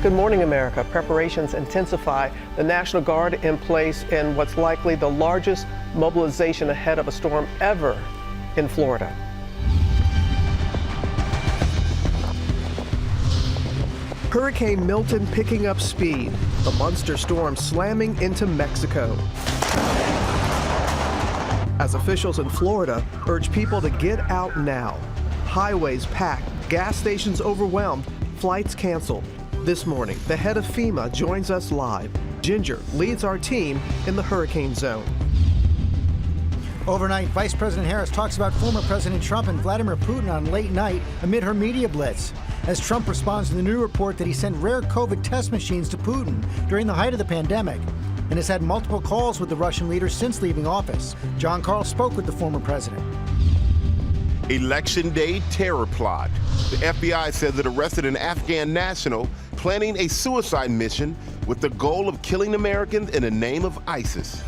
Good morning, America. Preparations intensify. The National Guard in place in what's likely the largest mobilization ahead of a storm ever in Florida. Hurricane Milton picking up speed. The monster storm slamming into Mexico. As officials in Florida urge people to get out now. Highways packed, gas stations overwhelmed, flights canceled. This morning, the head of FEMA joins us live. Ginger leads our team in the hurricane zone. Overnight, Vice President Harris talks about former President Trump and Vladimir Putin on late night amid her media blitz, as Trump responds to the new report that he sent rare COVID test machines to Putin during the height of the pandemic, and has had multiple calls with the Russian leader since leaving office. John Carl spoke with the former president. Election Day terror plot. The FBI says it arrested an Afghan national planning a suicide mission with the goal of killing Americans in the name of ISIS.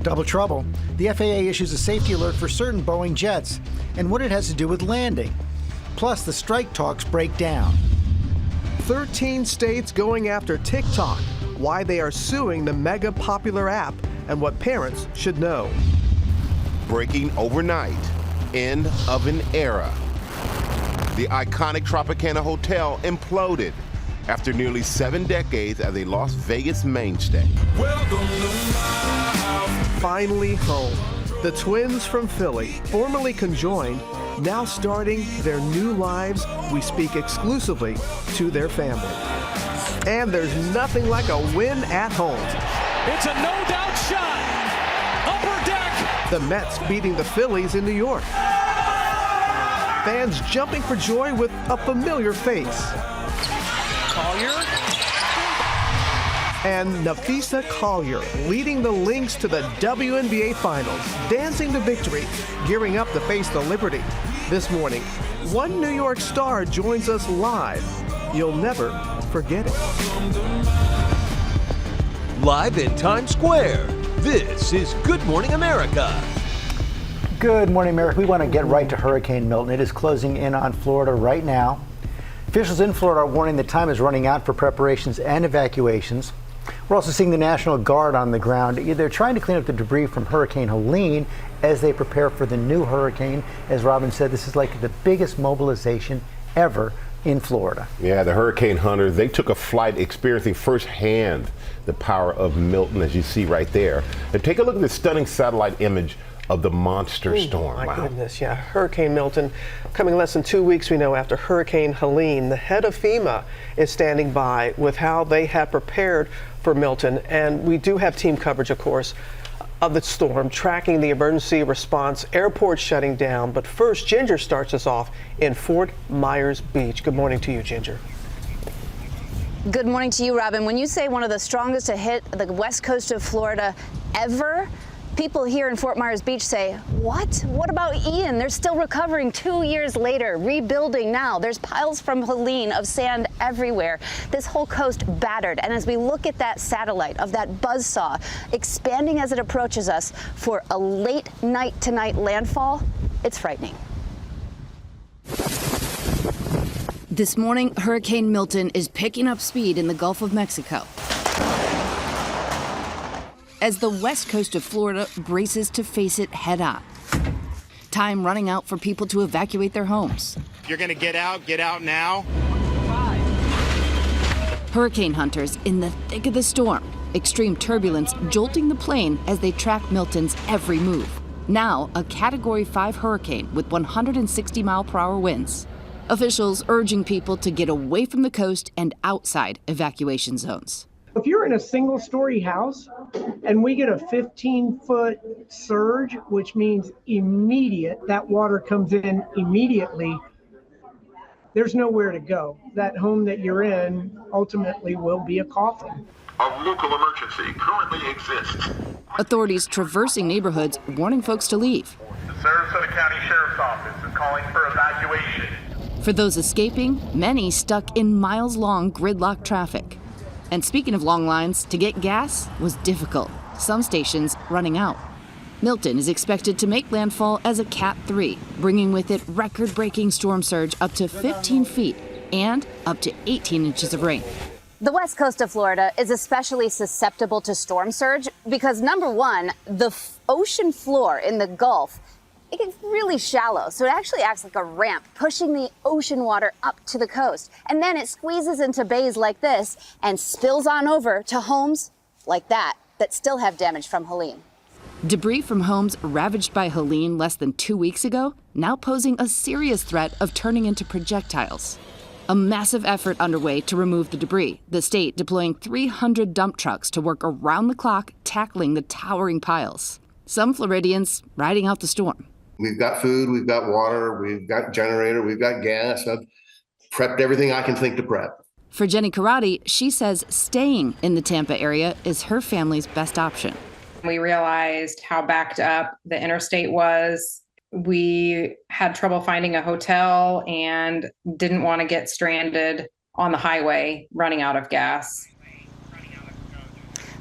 Double trouble. The FAA issues a safety alert for certain Boeing jets and what it has to do with landing. Plus, the strike talks break down. 13 states going after TikTok, why they are suing the mega popular app, and what parents should know. Breaking overnight. End of an era. The iconic Tropicana Hotel imploded after nearly 7 decades as a Las Vegas mainstay. Finally home. The twins from Philly, formerly conjoined, now starting their new lives. We speak exclusively to their family. And there's nothing like a win at home. It's a no-doubt shot. Upper deck. The Mets beating the Phillies in New York. Fans jumping for joy with a familiar face. Collier. And Nafisa Collier leading the Lynx to the WNBA Finals, dancing to victory, gearing up to face the Liberty. This morning, one New York star joins us live. You'll never forget it. Live in Times Square, this is Good Morning America. Good morning, America. We want to get right to Hurricane Milton. It is closing in on Florida right now. Officials in Florida are warning that time is running out for preparations and evacuations. We're also seeing the National Guard on the ground. They're trying to clean up the debris from Hurricane Helene as they prepare for the new hurricane. As Robin said, this is like the biggest mobilization ever in Florida. Yeah, the hurricane hunters, they took a flight experiencing firsthand the power of Milton, as you see right there. And take a look at this stunning satellite image of the monster storm. My goodness, yeah. Hurricane Milton coming less than 2 weeks, we know, after Hurricane Helene. The head of FEMA is standing by with how they have prepared for Milton. And we do have team coverage, of course, of the storm, tracking the emergency response, airports shutting down. But first, Ginger starts us off in Fort Myers Beach. Good morning to you, Ginger. Good morning to you, Robin. When you say one of the strongest to hit the west coast of Florida ever, people here in Fort Myers Beach say, what? What about Ian? They're still recovering 2 years later, rebuilding now. There's piles from Helene of sand everywhere. This whole coast battered. And as we look at that satellite of that buzzsaw expanding as it approaches us for a late night tonight landfall, it's frightening. This morning, Hurricane Milton is picking up speed in the Gulf of Mexico as the west coast of Florida braces to face it head on. Time running out for people to evacuate their homes. You're gonna get out now. Hurricane hunters in the thick of the storm. Extreme turbulence jolting the plane as they track Milton's every move. Now a Category 5 hurricane with 160-mile-per-hour winds. Officials urging people to get away from the coast and outside evacuation zones. If you're in a single-story house and we get a 15-foot surge, which means immediate, that water comes in immediately, there's nowhere to go. That home that you're in ultimately will be a coffin. A local emergency currently exists. Authorities traversing neighborhoods warning folks to leave. The Sarasota County Sheriff's Office is calling for evacuation. For those escaping, many stuck in miles-long gridlock traffic. And speaking of long lines, to get gas was difficult. Some stations running out. Milton is expected to make landfall as a Cat 3, bringing with it record-breaking storm surge up to 15 feet and up to 18 inches of rain. The west coast of Florida is especially susceptible to storm surge because, number one, the ocean floor in the Gulf, it gets really shallow, so it actually acts like a ramp, pushing the ocean water up to the coast. And then it squeezes into bays like this and spills on over to homes like that still have damage from Helene. Debris from homes ravaged by Helene less than 2 weeks ago, now posing a serious threat of turning into projectiles. A massive effort underway to remove the debris, the state deploying 300 dump trucks to work around the clock tackling the towering piles. Some Floridians riding out the storm. We've got food, we've got water, we've got generator, we've got gas. I've prepped everything I can think to prep. For Jenny Karate, she says staying in the Tampa area is her family's best option. We realized how backed up the interstate was. We had trouble finding a hotel and didn't want to get stranded on the highway running out of gas.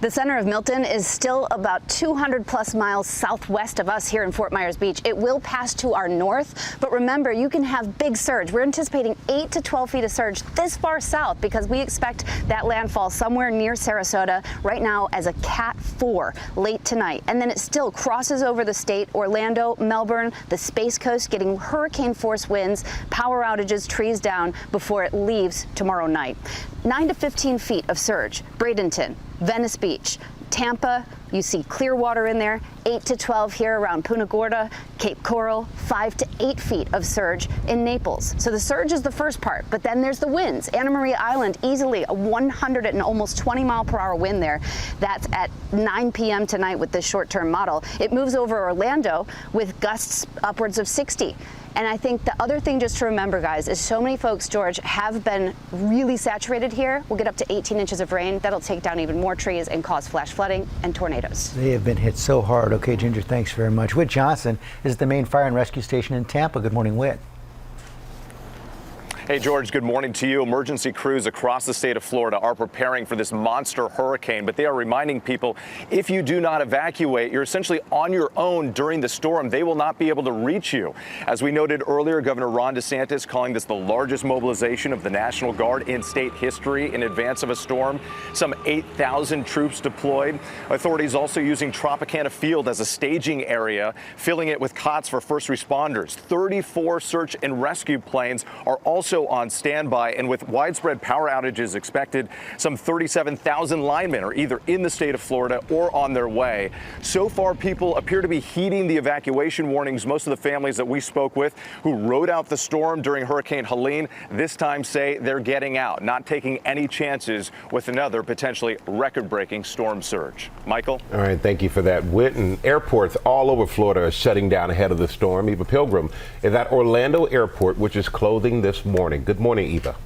The center of Milton is still about 200 plus miles southwest of us here in Fort Myers Beach. It will pass to our north, but remember, you can have big surge. We're anticipating 8 to 12 feet of surge this far south because we expect that landfall somewhere near Sarasota right now as a Cat 4 late tonight. And then it still crosses over the state, Orlando, Melbourne, the Space Coast, getting hurricane force winds, power outages, trees down before it leaves tomorrow night. 9 to 15 feet of surge. Bradenton, Venice Beach, Tampa, you see Clearwater in there, 8 to 12 here around Punta Gorda, Cape Coral, 5 to 8 feet of surge in Naples. So the surge is the first part, but then there's the winds. Anna Maria Island, easily a 100 and almost 20 mile per hour wind there. That's at 9 p.m. tonight with this short-term model. It moves over Orlando with gusts upwards of 60. And I think the other thing just to remember, guys, is so many folks, George, have been really saturated here. We'll get up to 18 inches of rain. That'll take down even more trees and cause flash flooding and tornadoes. They have been hit so hard. Okay, Ginger, thanks very much. Whit Johnson is at the main fire and rescue station in Tampa. Good morning, Whit. Hey, George, good morning to you. Emergency crews across the state of Florida are preparing for this monster hurricane, but they are reminding people if you do not evacuate, you're essentially on your own during the storm. They will not be able to reach you. As we noted earlier, Governor Ron DeSantis calling this the largest mobilization of the National Guard in state history in advance of a storm. Some 8,000 troops deployed. Authorities also using Tropicana Field as a staging area, filling it with cots for first responders. 34 search and rescue planes are also on standby, and with widespread power outages expected, some 37,000 linemen are either in the state of Florida or on their way. So far, people appear to be heeding the evacuation warnings. Most of the families that we spoke with who rode out the storm during Hurricane Helene this time say they're getting out, not taking any chances with another potentially record-breaking storm surge. Michael? All right, thank you for that, Whit. And airports all over Florida are shutting down ahead of the storm. Eva Pilgrim is at Orlando Airport, which is closing this morning. Good morning, Eva.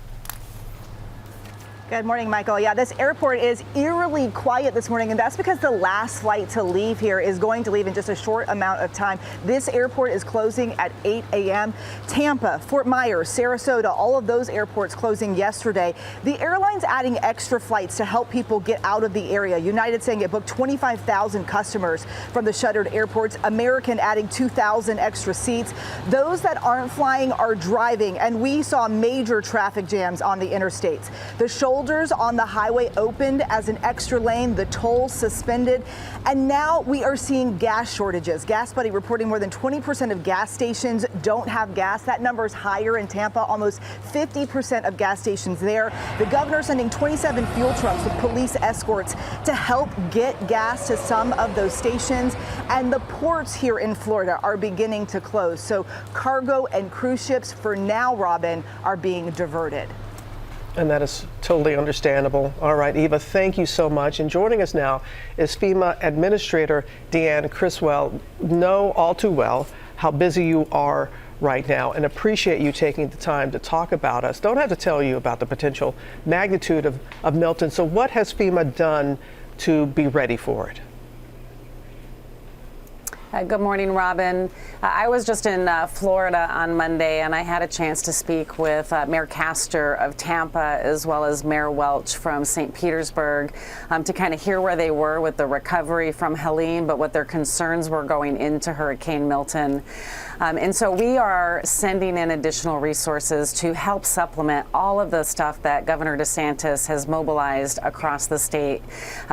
Good morning, Michael. Yeah, this airport is eerily quiet this morning, and that's because the last flight to leave here is going to leave in just a short amount of time. This airport is closing at 8 a.m. Tampa, Fort Myers, Sarasota, all of those airports closing yesterday. The airline's adding extra flights to help people get out of the area. United saying it booked 25,000 customers from the shuttered airports. American adding 2,000 extra seats. Those that aren't flying are driving, and we saw major traffic jams on the interstates. The shoulders on the highway opened as an extra lane, the tolls suspended, and now we are seeing gas shortages. Gas Buddy reporting more than 20% of gas stations don't have gas. That number is higher in Tampa, almost 50% of gas stations there. The governor sending 27 fuel trucks with police escorts to help get gas to some of those stations. And the ports here in Florida are beginning to close. So cargo and cruise ships for now, Robin, are being diverted. And that is totally understandable. All right, Eva, thank you so much. And joining us now is FEMA Administrator Deanne Criswell. Know all too well how busy you are right now and appreciate you taking the time to talk about us. Don't have to tell you about the potential magnitude of Milton. So what has FEMA done to be ready for it? Good morning, Robin. I was just in Florida on Monday, and I had a chance to speak with Mayor Castor of Tampa, as well as Mayor Welch from St. Petersburg, to kind of hear where they were with the recovery from Helene, but what their concerns were going into Hurricane Milton. And so we are sending in additional resources to help supplement all of the stuff that Governor DeSantis has mobilized across the state.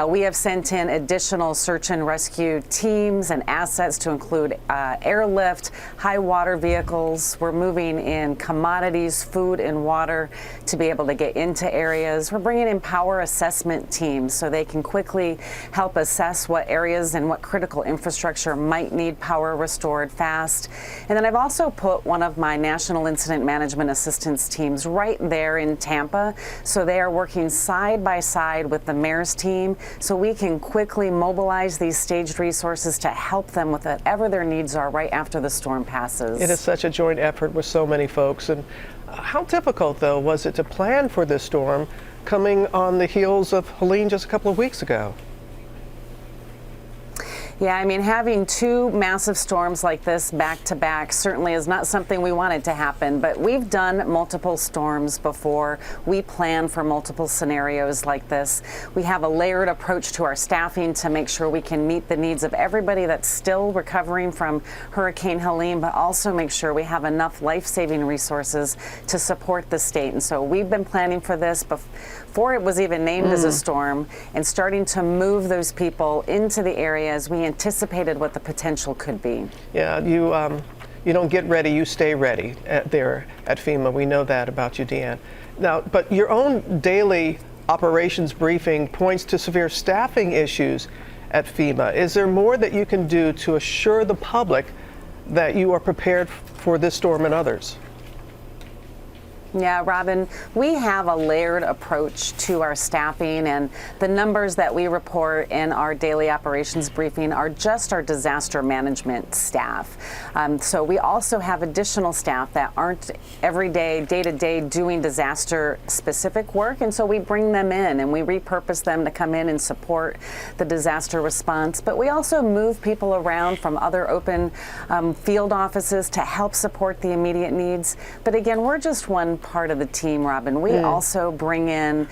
We have sent in additional search and rescue teams and assets to include airlift, high water vehicles. We're moving in commodities, food and water to be able to get into areas. We're bringing in power assessment teams so they can quickly help assess what areas and what critical infrastructure might need power restored fast. And then I've also put one of my National Incident Management Assistance teams right there in Tampa. So they are working side by side with the mayor's team so we can quickly mobilize these staged resources to help them with whatever their needs are right after the storm passes. It is such a joint effort with so many folks. And how difficult, though, was it to plan for this storm coming on the heels of Helene just a couple of weeks ago? Yeah, I mean, having two massive storms like this back to back certainly is not something we wanted to happen, but we've done multiple storms before. We plan for multiple scenarios like this. We have a layered approach to our staffing to make sure we can meet the needs of everybody that's still recovering from Hurricane Helene, but also make sure we have enough life-saving resources to support the state. And so we've been planning for this before it was even named as a storm and starting to move those people into the areas we anticipated what the potential could be. Yeah, you don't get ready, you stay ready there at FEMA. We know that about you, Deanne. Now, but your own daily operations briefing points to severe staffing issues at FEMA. Is there more that you can do to assure the public that you are prepared for this storm and others? Yeah, Robin, we have a layered approach to our staffing, and the numbers that we report in our daily operations briefing are just our disaster management staff. So we also have additional staff that aren't every day, day to day doing disaster specific work, and so we bring them in and we repurpose them to come in and support the disaster response. But we also move people around from other open field offices to help support the immediate needs. But again, we're just one part of the team, Robin. We also bring in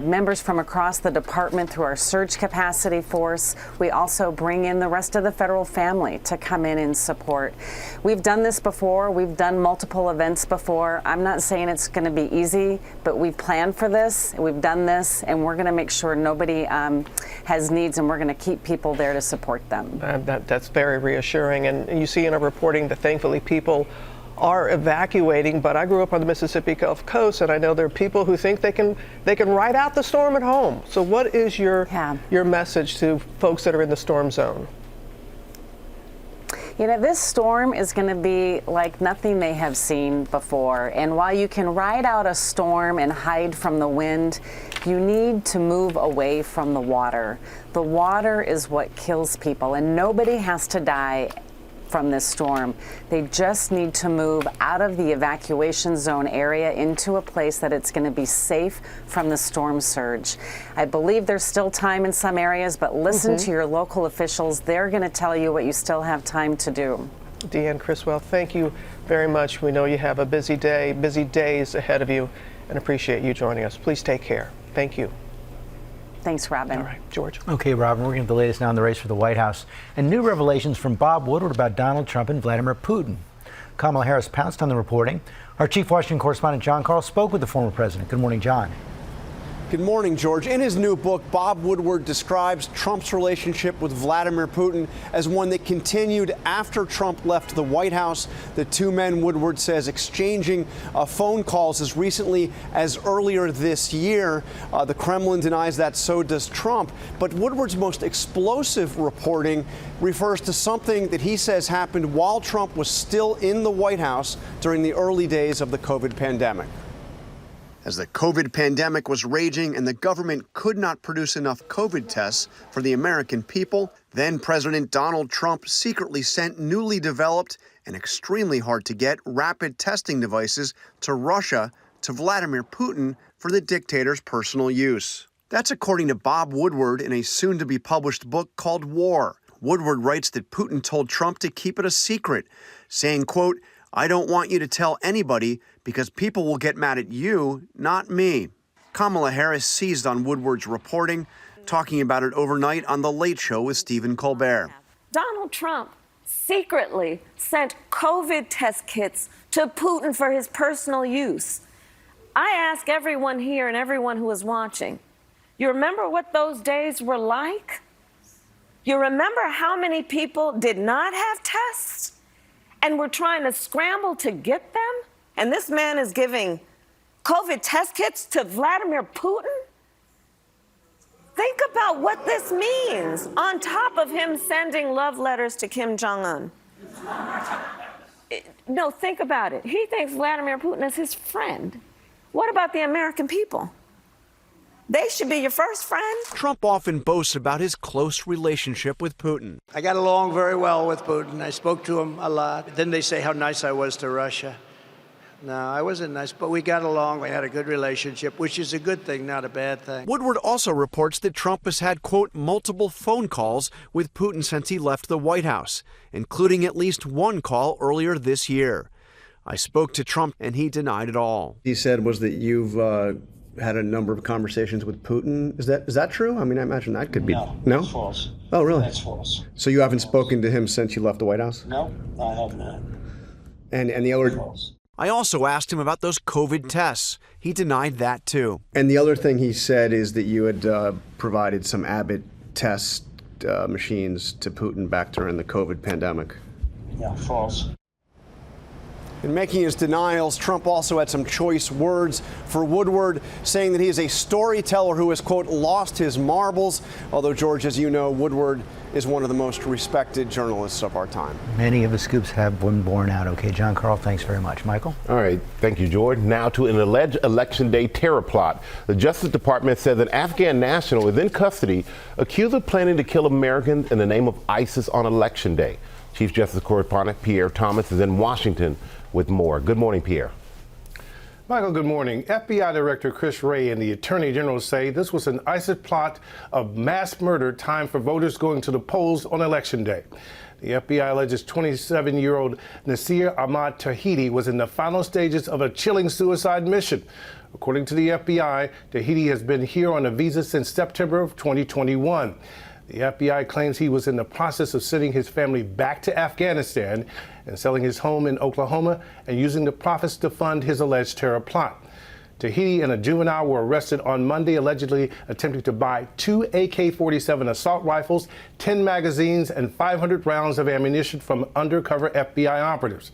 members from across the department through our surge capacity force. We also bring in the rest of the federal family to come in and support. We've done this before. We've done multiple events before. I'm not saying it's going to be easy, but we've planned for this. We've done this, and we're going to make sure nobody has needs, and we're going to keep people there to support them. That's very reassuring. And you see in our reporting that thankfully people are evacuating, but I grew up on the Mississippi Gulf Coast, and I know there are people who think they can ride out the storm at home. So what is your message to folks that are in the storm zone? You know, this storm is going to be like nothing they have seen before. And while you can ride out a storm and hide from the wind, you need to move away from the water. The water is what kills people, and nobody has to die from this storm. They just need to move out of the evacuation zone area into a place that it's going to be safe from the storm surge. I believe there's still time in some areas, but listen to your local officials. They're going to tell you what you still have time to do. Deanne Criswell, thank you very much. We know you have a busy day, busy days ahead of you, and appreciate you joining us. Please take care. Thank you. Thanks, Robin. All right, George. Okay, Robin, we're going to have the latest now in the race for the White House and new revelations from Bob Woodward about Donald Trump and Vladimir Putin. Kamala Harris pounced on the reporting. Our chief Washington correspondent, John Carl, spoke with the former president. Good morning, John. Good morning, George. In his new book, Bob Woodward describes Trump's relationship with Vladimir Putin as one that continued after Trump left the White House. The two men, Woodward says, exchanging phone calls as recently as earlier this year. The Kremlin denies that, so does Trump. But Woodward's most explosive reporting refers to something that he says happened while Trump was still in the White House during the early days of the COVID pandemic. As the COVID pandemic was raging and the government could not produce enough COVID tests for the American people, then President Donald Trump secretly sent newly developed and extremely hard to get rapid testing devices to Russia to Vladimir Putin for the dictator's personal use. That's according to Bob Woodward in a soon-to-be-published book called War. Woodward writes that Putin told Trump to keep it a secret, saying, quote, "I don't want you to tell anybody because people will get mad at you, not me." Kamala Harris seized on Woodward's reporting, talking about it overnight on The Late Show with Stephen Colbert. Donald Trump secretly sent COVID test kits to Putin for his personal use. I ask everyone here and everyone who is watching, you remember what those days were like? You remember how many people did not have tests and were trying to scramble to get them? And this man is giving COVID test kits to Vladimir Putin? Think about what this means, on top of him sending love letters to Kim Jong-un. No, think about it. He thinks Vladimir Putin is his friend. What about the American people? They should be your first friend. Trump often boasts about his close relationship with Putin. I got along very well with Putin. I spoke to him a lot. Then they say how nice I was to Russia. No, I wasn't nice, but we got along. We had a good relationship, which is a good thing, not a bad thing. Woodward also reports that Trump has had, quote, multiple phone calls with Putin since he left the White House, including at least one call earlier this year. I spoke to Trump, and he denied it all. He said was that you've had a number of conversations with Putin. Is that true? I mean, I imagine that could be. No? That's false. Oh, really? That's false. So you haven't spoken to him since you left the White House? No, I have not. And the other. I also asked him about those COVID tests. He denied that, too. And the other thing he said is that you had provided some Abbott test machines to Putin back during the COVID pandemic. Yeah, false. In making his denials, Trump also had some choice words for Woodward, saying that he is a storyteller who has, quote, lost his marbles. Although, George, as you know, Woodward is one of the most respected journalists of our time. Many of the scoops have been borne out. Okay, John Carl, thanks very much. Michael? All right. Thank you, George. Now to an alleged Election Day terror plot. The Justice Department says an Afghan national is in custody accused of planning to kill Americans in the name of ISIS on Election Day. Chief Justice correspondent Pierre Thomas is in Washington with more. Good morning, Pierre. Michael, good morning. FBI Director Chris Wray and the Attorney General say this was an ISIS plot of mass murder timed for voters going to the polls on Election Day. The FBI alleges 27-year-old Nasir Ahmad Tahiti was in the final stages of a chilling suicide mission. According to the FBI, Tahiti has been here on a visa since September of 2021. The FBI claims he was in the process of sending his family back to Afghanistan and selling his home in Oklahoma and using the profits to fund his alleged terror plot. Tahiti and a juvenile were arrested on Monday, allegedly attempting to buy 2 AK-47 assault rifles, 10 magazines, and 500 rounds of ammunition from undercover FBI operatives.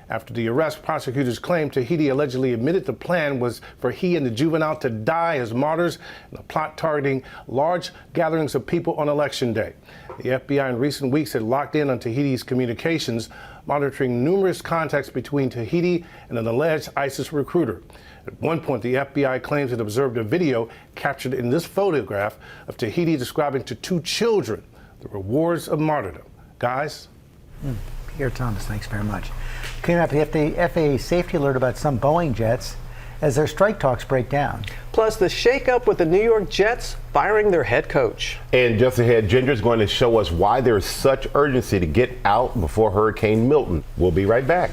After the arrest, prosecutors claimed Tahiti allegedly admitted the plan was for he and the juvenile to die as martyrs in a plot targeting large gatherings of people on Election Day. The FBI in recent weeks had locked in on Tahiti's communications, monitoring numerous contacts between Tahiti and an alleged ISIS recruiter. At one point, the FBI claims it observed a video captured in this photograph of Tahiti describing to 2 children the rewards of martyrdom. Guys? Pierre Thomas, thanks very much. Came up the FAA safety alert about some Boeing jets as their strike talks break down. Plus the shakeup with the New York Jets firing their head coach. And just ahead, Ginger's going to show us why there is such urgency to get out before Hurricane Milton. We'll be right back.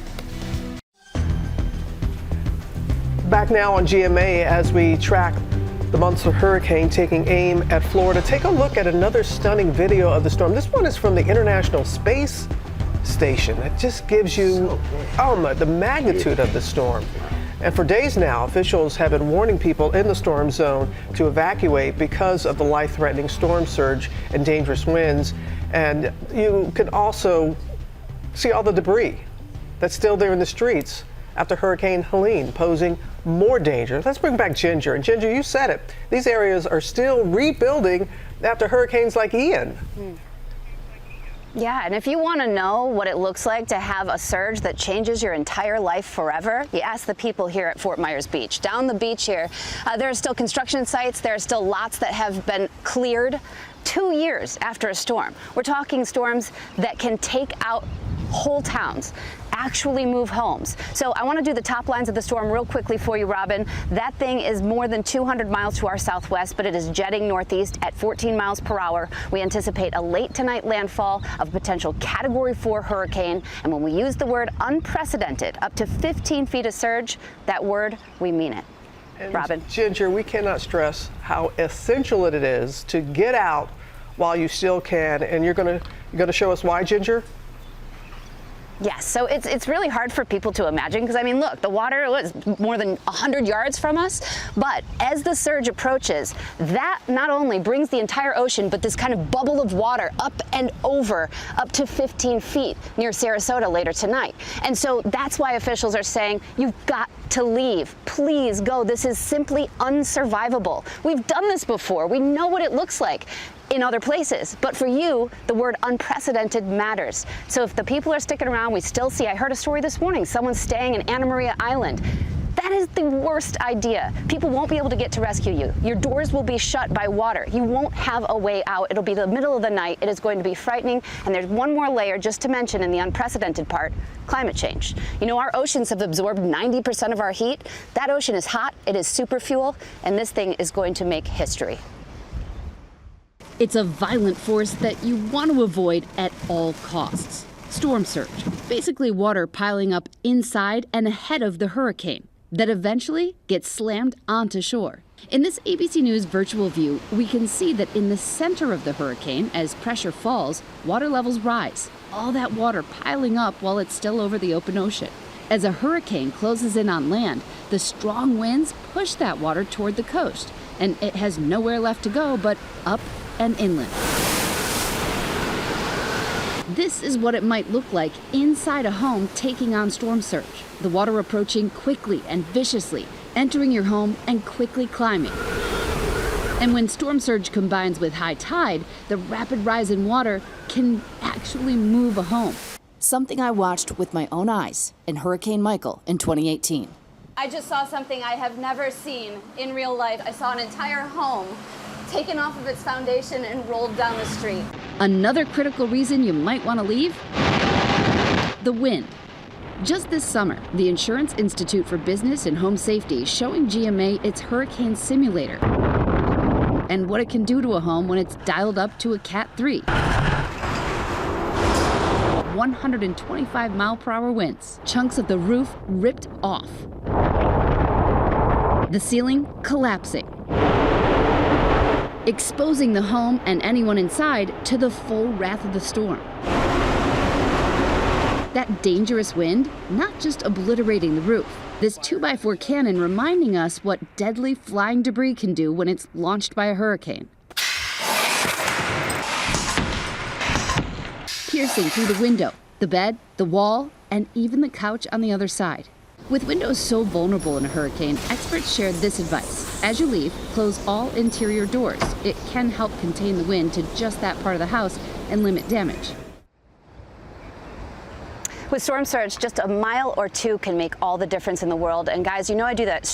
Back now on GMA as we track the monster hurricane taking aim at Florida. Take a look at another stunning video of the storm. This one is from the International Space Station. It just gives you the magnitude of the storm. And for days now, officials have been warning people in the storm zone to evacuate because of the life-threatening storm surge and dangerous winds. And you can also see all the debris that's still there in the streets after Hurricane Helene, posing more danger. Let's bring back Ginger. And Ginger, you said it. These areas are still rebuilding after hurricanes like Ian. Yeah, and if you want to know what it looks like to have a surge that changes your entire life forever, you ask the people here at Fort Myers Beach. Down the beach here, there are still construction sites. There are still lots that have been cleared 2 years after a storm. We're talking storms that can take out whole towns. actually move homes. So I want to do the top lines of the storm real quickly for you, Robin. That thing is more than 200 miles to our southwest, but it is jetting northeast at 14 miles per hour. We anticipate a late tonight landfall of potential Category 4 hurricane. And when we use the word unprecedented, up to 15 feet of surge, that word, we mean it. And Robin. Ginger, we cannot stress how essential it is to get out while you still can. And you're gonna show us why, Ginger? Yes, so it's really hard for people to imagine because, I mean, look, the water was more than 100 yards from us, but as the surge approaches, that not only brings the entire ocean, but this kind of bubble of water up and over up to 15 feet near Sarasota later tonight. And so that's why officials are saying, you've got to leave. Please go. This is simply unsurvivable. We've done this before. We know what it looks like in other places. But for you, the word unprecedented matters. So if the people are sticking around, we still see, I heard a story this morning, someone staying in Anna Maria Island. That is the worst idea. People won't be able to get to rescue you. Your doors will be shut by water. You won't have a way out. It'll be the middle of the night. It is going to be frightening. And there's one more layer just to mention in the unprecedented part, climate change. You know, our oceans have absorbed 90% of our heat. That ocean is hot. It is super fuel. And this thing is going to make history. It's a violent force that you want to avoid at all costs. Storm surge, basically water piling up inside and ahead of the hurricane that eventually gets slammed onto shore. In this ABC News virtual view, we can see that in the center of the hurricane, as pressure falls, water levels rise. All that water piling up while it's still over the open ocean. As a hurricane closes in on land, the strong winds push that water toward the coast, and it has nowhere left to go but up and inland. This is what it might look like inside a home taking on storm surge. The water approaching quickly and viciously, entering your home and quickly climbing. And when storm surge combines with high tide, the rapid rise in water can actually move a home. Something I watched with my own eyes in Hurricane Michael in 2018. I just saw something I have never seen in real life. I saw an entire home taken off of its foundation and rolled down the street. Another critical reason you might want to leave? The wind. Just this summer, the Insurance Institute for Business and Home Safety showing GMA its hurricane simulator and what it can do to a home when it's dialed up to a Cat 3. 125 mile per hour winds, chunks of the roof ripped off, the ceiling collapsing, exposing the home and anyone inside to the full wrath of the storm. That dangerous wind, not just obliterating the roof. This 2x4 cannon reminding us what deadly flying debris can do when it's launched by a hurricane. Piercing through the window, the bed, the wall, and even the couch on the other side. With windows so vulnerable in a hurricane, experts shared this advice. As you leave, close all interior doors. It can help contain the wind to just that part of the house and limit damage. With storm surge, just a mile or two can make all the difference in the world. And guys, you know I do that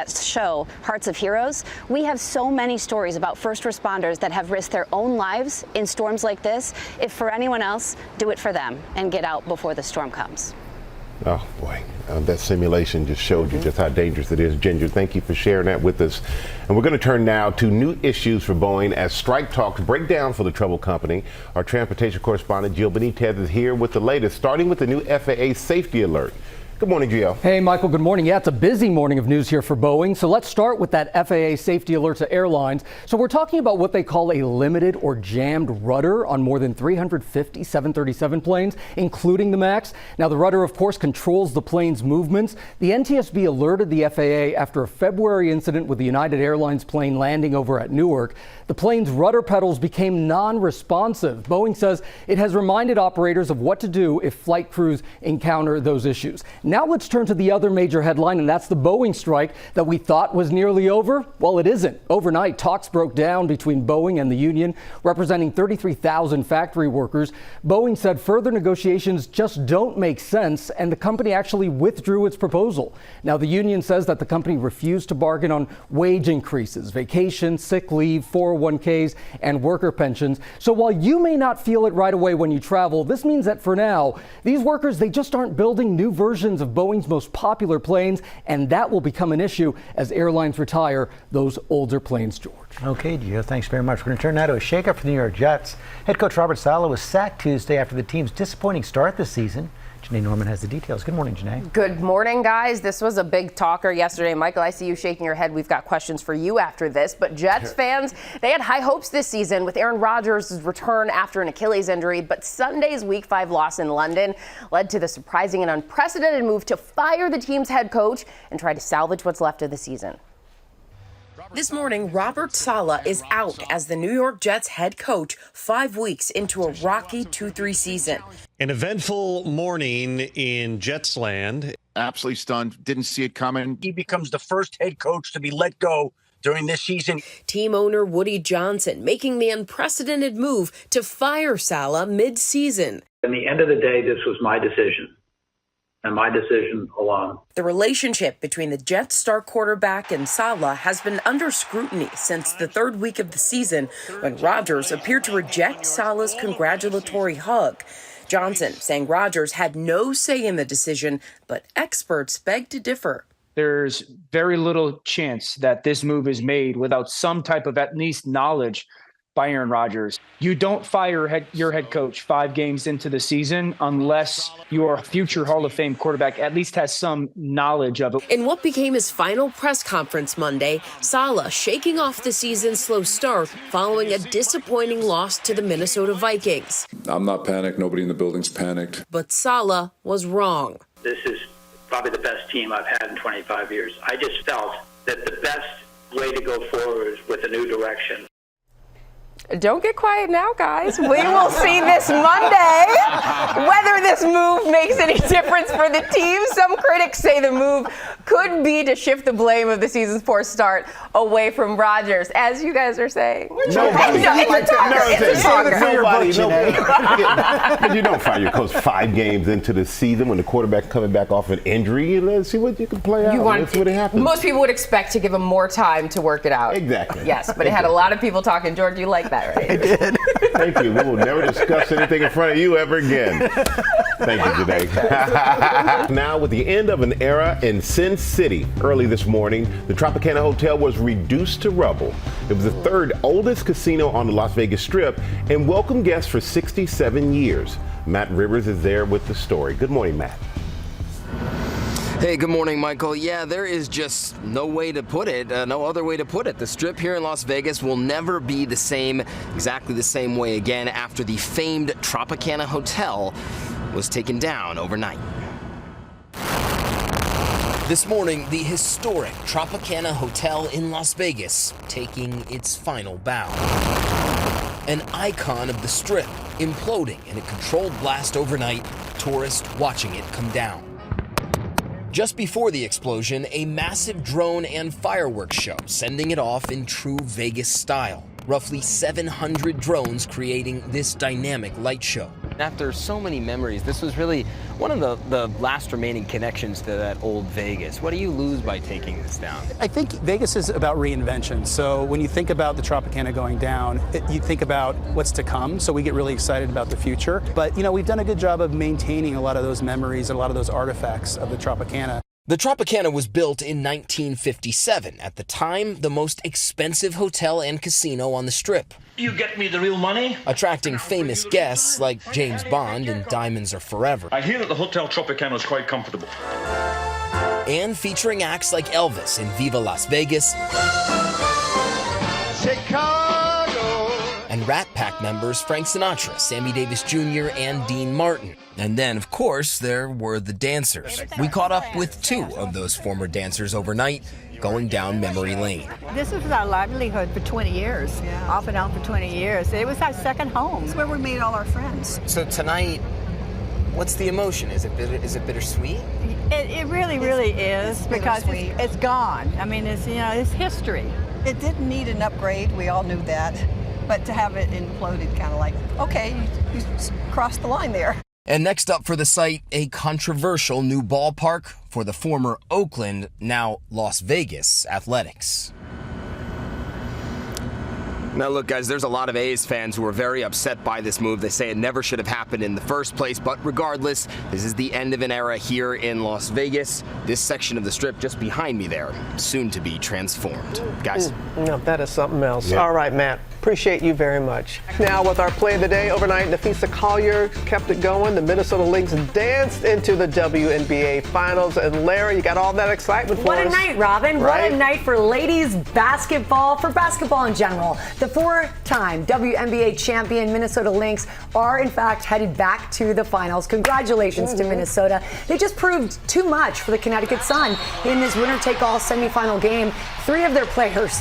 show, Hearts of Heroes. We have so many stories about first responders that have risked their own lives in storms like this. If for anyone else, do it for them and get out before the storm comes. Oh boy, that simulation just showed you just how dangerous it is. Ginger, thank you for sharing that with us. And we're going to turn now to new issues for Boeing as strike talks break down for the troubled company. Our transportation correspondent Jill Benitez is here with the latest, starting with the new FAA safety alert. Good morning, Jill. Hey, Michael, good morning. Yeah, it's a busy morning of news here for Boeing. So let's start with that FAA safety alert to airlines. So we're talking about what they call a limited or jammed rudder on more than 350 737 planes, including the MAX. Now, the rudder, of course, controls the plane's movements. The NTSB alerted the FAA after a February incident with the United Airlines plane landing over at Newark. The plane's rudder pedals became non-responsive. Boeing says it has reminded operators of what to do if flight crews encounter those issues. Now let's turn to the other major headline, and that's the Boeing strike that we thought was nearly over. Well, it isn't. Overnight, talks broke down between Boeing and the union, representing 33,000 factory workers. Boeing said further negotiations just don't make sense, and the company actually withdrew its proposal. Now, the union says that the company refused to bargain on wage increases, vacation, sick leave, 401ks, and worker pensions. So while you may not feel it right away when you travel, this means that for now, these workers, they just aren't building new versions of Boeing's most popular planes, and that will become an issue as airlines retire those older planes, George. Okay, Gio, thanks very much. We're going to turn now to a shakeup for the New York Jets. Head coach Robert Saleh was sacked Tuesday after the team's disappointing start this season. Janae Norman has the details. Good morning, Janae. Good morning, guys. This was a big talker yesterday. Michael, I see you shaking your head. We've got questions for you after this. But Jets fans, they had high hopes this season with Aaron Rodgers' return after an Achilles injury. But Sunday's Week 5 loss in London led to the surprising and unprecedented move to fire the team's head coach and try to salvage what's left of the season. This morning, Robert Saleh is out as the New York Jets head coach 5 weeks into a rocky 2-3 season. An eventful morning in Jets land. Absolutely stunned. Didn't see it coming. He becomes the first head coach to be let go during this season. Team owner Woody Johnson making the unprecedented move to fire Saleh mid-season. In the end of the day, this was my decision. And my decision alone. The relationship between the Jets star quarterback and Saleh has been under scrutiny since the third week of the season when Rodgers appeared to reject Saleh's congratulatory hug. Johnson saying Rodgers had no say in the decision, but experts beg to differ. There's very little chance that this move is made without some type of at least knowledge by Aaron Rodgers. You don't fire your head coach 5 games into the season unless your future Hall of Fame quarterback at least has some knowledge of it. In what became his final press conference Monday, Saleh shaking off the season's slow start following a disappointing loss to the Minnesota Vikings. I'm not panicked. Nobody in the building's panicked. But Saleh was wrong. This is probably the best team I've had in 25 years. I just felt that the best way to go forward is with a new direction. Don't get quiet now, guys. We will see this Monday whether this move makes any difference for the team. Some critics say the move could be to shift the blame of the season's poor start away from Rodgers, as you guys are saying. Nobody. It's a talker. But you don't fire your coach 5 games into the season when the quarterback coming back off an injury. Let's see what you can play out. Let's see what happens. Most people would expect to give him more time to work it out. Exactly. Yes, but it had a lot of people talking. George, you like that, right? I did. Thank you. We will never discuss anything in front of you ever again. Thank you, Janae. Now, with the end of an era in Sin City, early this morning, the Tropicana Hotel was reduced to rubble. It was the 3rd oldest casino on the Las Vegas Strip and welcomed guests for 67 years. Matt Rivers is there with the story. Good morning, Matt. Hey, good morning, Michael. Yeah, there is just no way to put it, no other way to put it. The Strip here in Las Vegas will never be the same, exactly the same way again after the famed Tropicana Hotel was taken down overnight. This morning, the historic Tropicana Hotel in Las Vegas taking its final bow. An icon of the Strip imploding in a controlled blast overnight, tourists watching it come down. Just before the explosion, a massive drone and fireworks show, sending it off in true Vegas style. Roughly 700 drones creating this dynamic light show. After so many memories, this was really one of the last remaining connections to that old Vegas. What do you lose by taking this down? I think Vegas is about reinvention. So when you think about the Tropicana going down, you think about what's to come. So we get really excited about the future. But, you know, we've done a good job of maintaining a lot of those memories, a lot of those artifacts of the Tropicana. The Tropicana was built in 1957, at the time the most expensive hotel and casino on the Strip. You get me the real money? Attracting famous guests like James Bond in Diamonds Are Forever. I hear that the Hotel Tropicana is quite comfortable. And featuring acts like Elvis in Viva Las Vegas. Chicago. And Rat Pack members Frank Sinatra, Sammy Davis Jr., and Dean Martin. And then, of course, there were the dancers. We caught up with 2 of those former dancers overnight, going down memory lane. This was our livelihood for 20 years, off and on for 20 years. It was our second home. It's where we made all our friends. So tonight, What's the emotion? Is it bittersweet? It really, really is because it's gone. I mean, it's history. It didn't need an upgrade. We all knew that. But to have it imploded, kind of like, okay, you crossed the line there. And next up for the site, a controversial new ballpark for the former Oakland, now Las Vegas Athletics. Now look, guys, there's a lot of A's fans who are very upset by this move. They say it never should have happened in the first place, but regardless, this is the end of an era here in Las Vegas. This section of the strip just behind me there, soon to be transformed. Guys. No, that is something else. Yeah. All right, Matt. Appreciate you very much. Now with our play of the day overnight, Nafisa Collier kept it going. The Minnesota Lynx danced into the WNBA Finals. And Larry, you got all that excitement for us. What a night, Robin. Right? What a night for ladies basketball, for basketball in general. The four-time WNBA champion Minnesota Lynx are, in fact, headed back to the finals. Congratulations to Minnesota. They just proved too much for the Connecticut Sun in this winner-take-all semifinal game. Three of their players,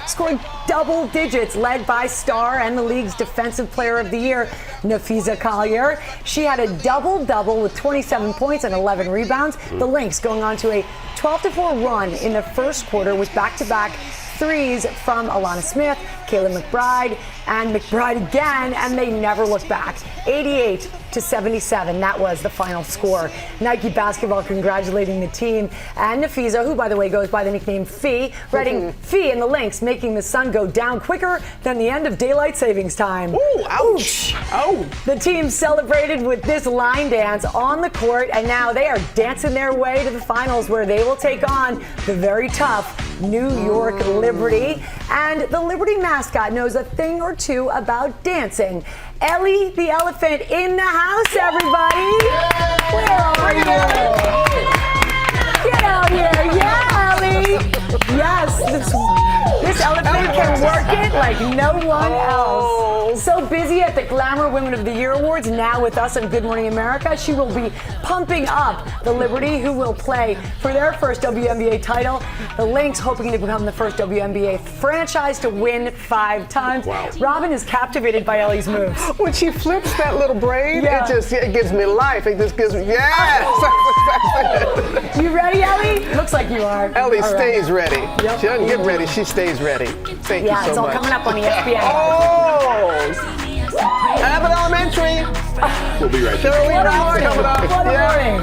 scored double digits, led by star and the league's Defensive Player of the Year, Nafisa Collier. She had a double-double with 27 points and 11 rebounds. The Lynx going on to a 12-4 run in the first quarter with back-to-back threes from Alana Smith, Kayla McBride, and McBride again, and they never looked back. 88-77, that was the final score. Nike Basketball congratulating the team, and Nafisa, who by the way goes by the nickname Fee, writing Fee and the Lynx making the sun go down quicker than the end of daylight savings time. Ooh, ouch! Oh. The team celebrated with this line dance on the court, and now they are dancing their way to the finals where they will take on the very tough New York Liberty. And the Liberty mascot knows a thing or two about dancing. Ellie the elephant in the house, everybody. Where are you? Get out here. Yeah, Ellie. Yes, this elephant can work it like no one else. So busy at the Glamour Women of the Year Awards, now with us on Good Morning America. She will be pumping up the Liberty, who will play for their first WNBA title. The Lynx hoping to become the first WNBA franchise to win 5 times. Wow. Robin is captivated by Ellie's moves. When she flips that little braid, it gives me life. It just gives me, yes! You ready, Ellie? Looks like you are. Ellie stays ready. Yep. She doesn't get ready, she stays ready. Thank you so much. Yeah, it's all coming up on ESPN. Oh! Abbott Elementary. We'll be right back. Sheryl Lee Ralph coming up. What a morning.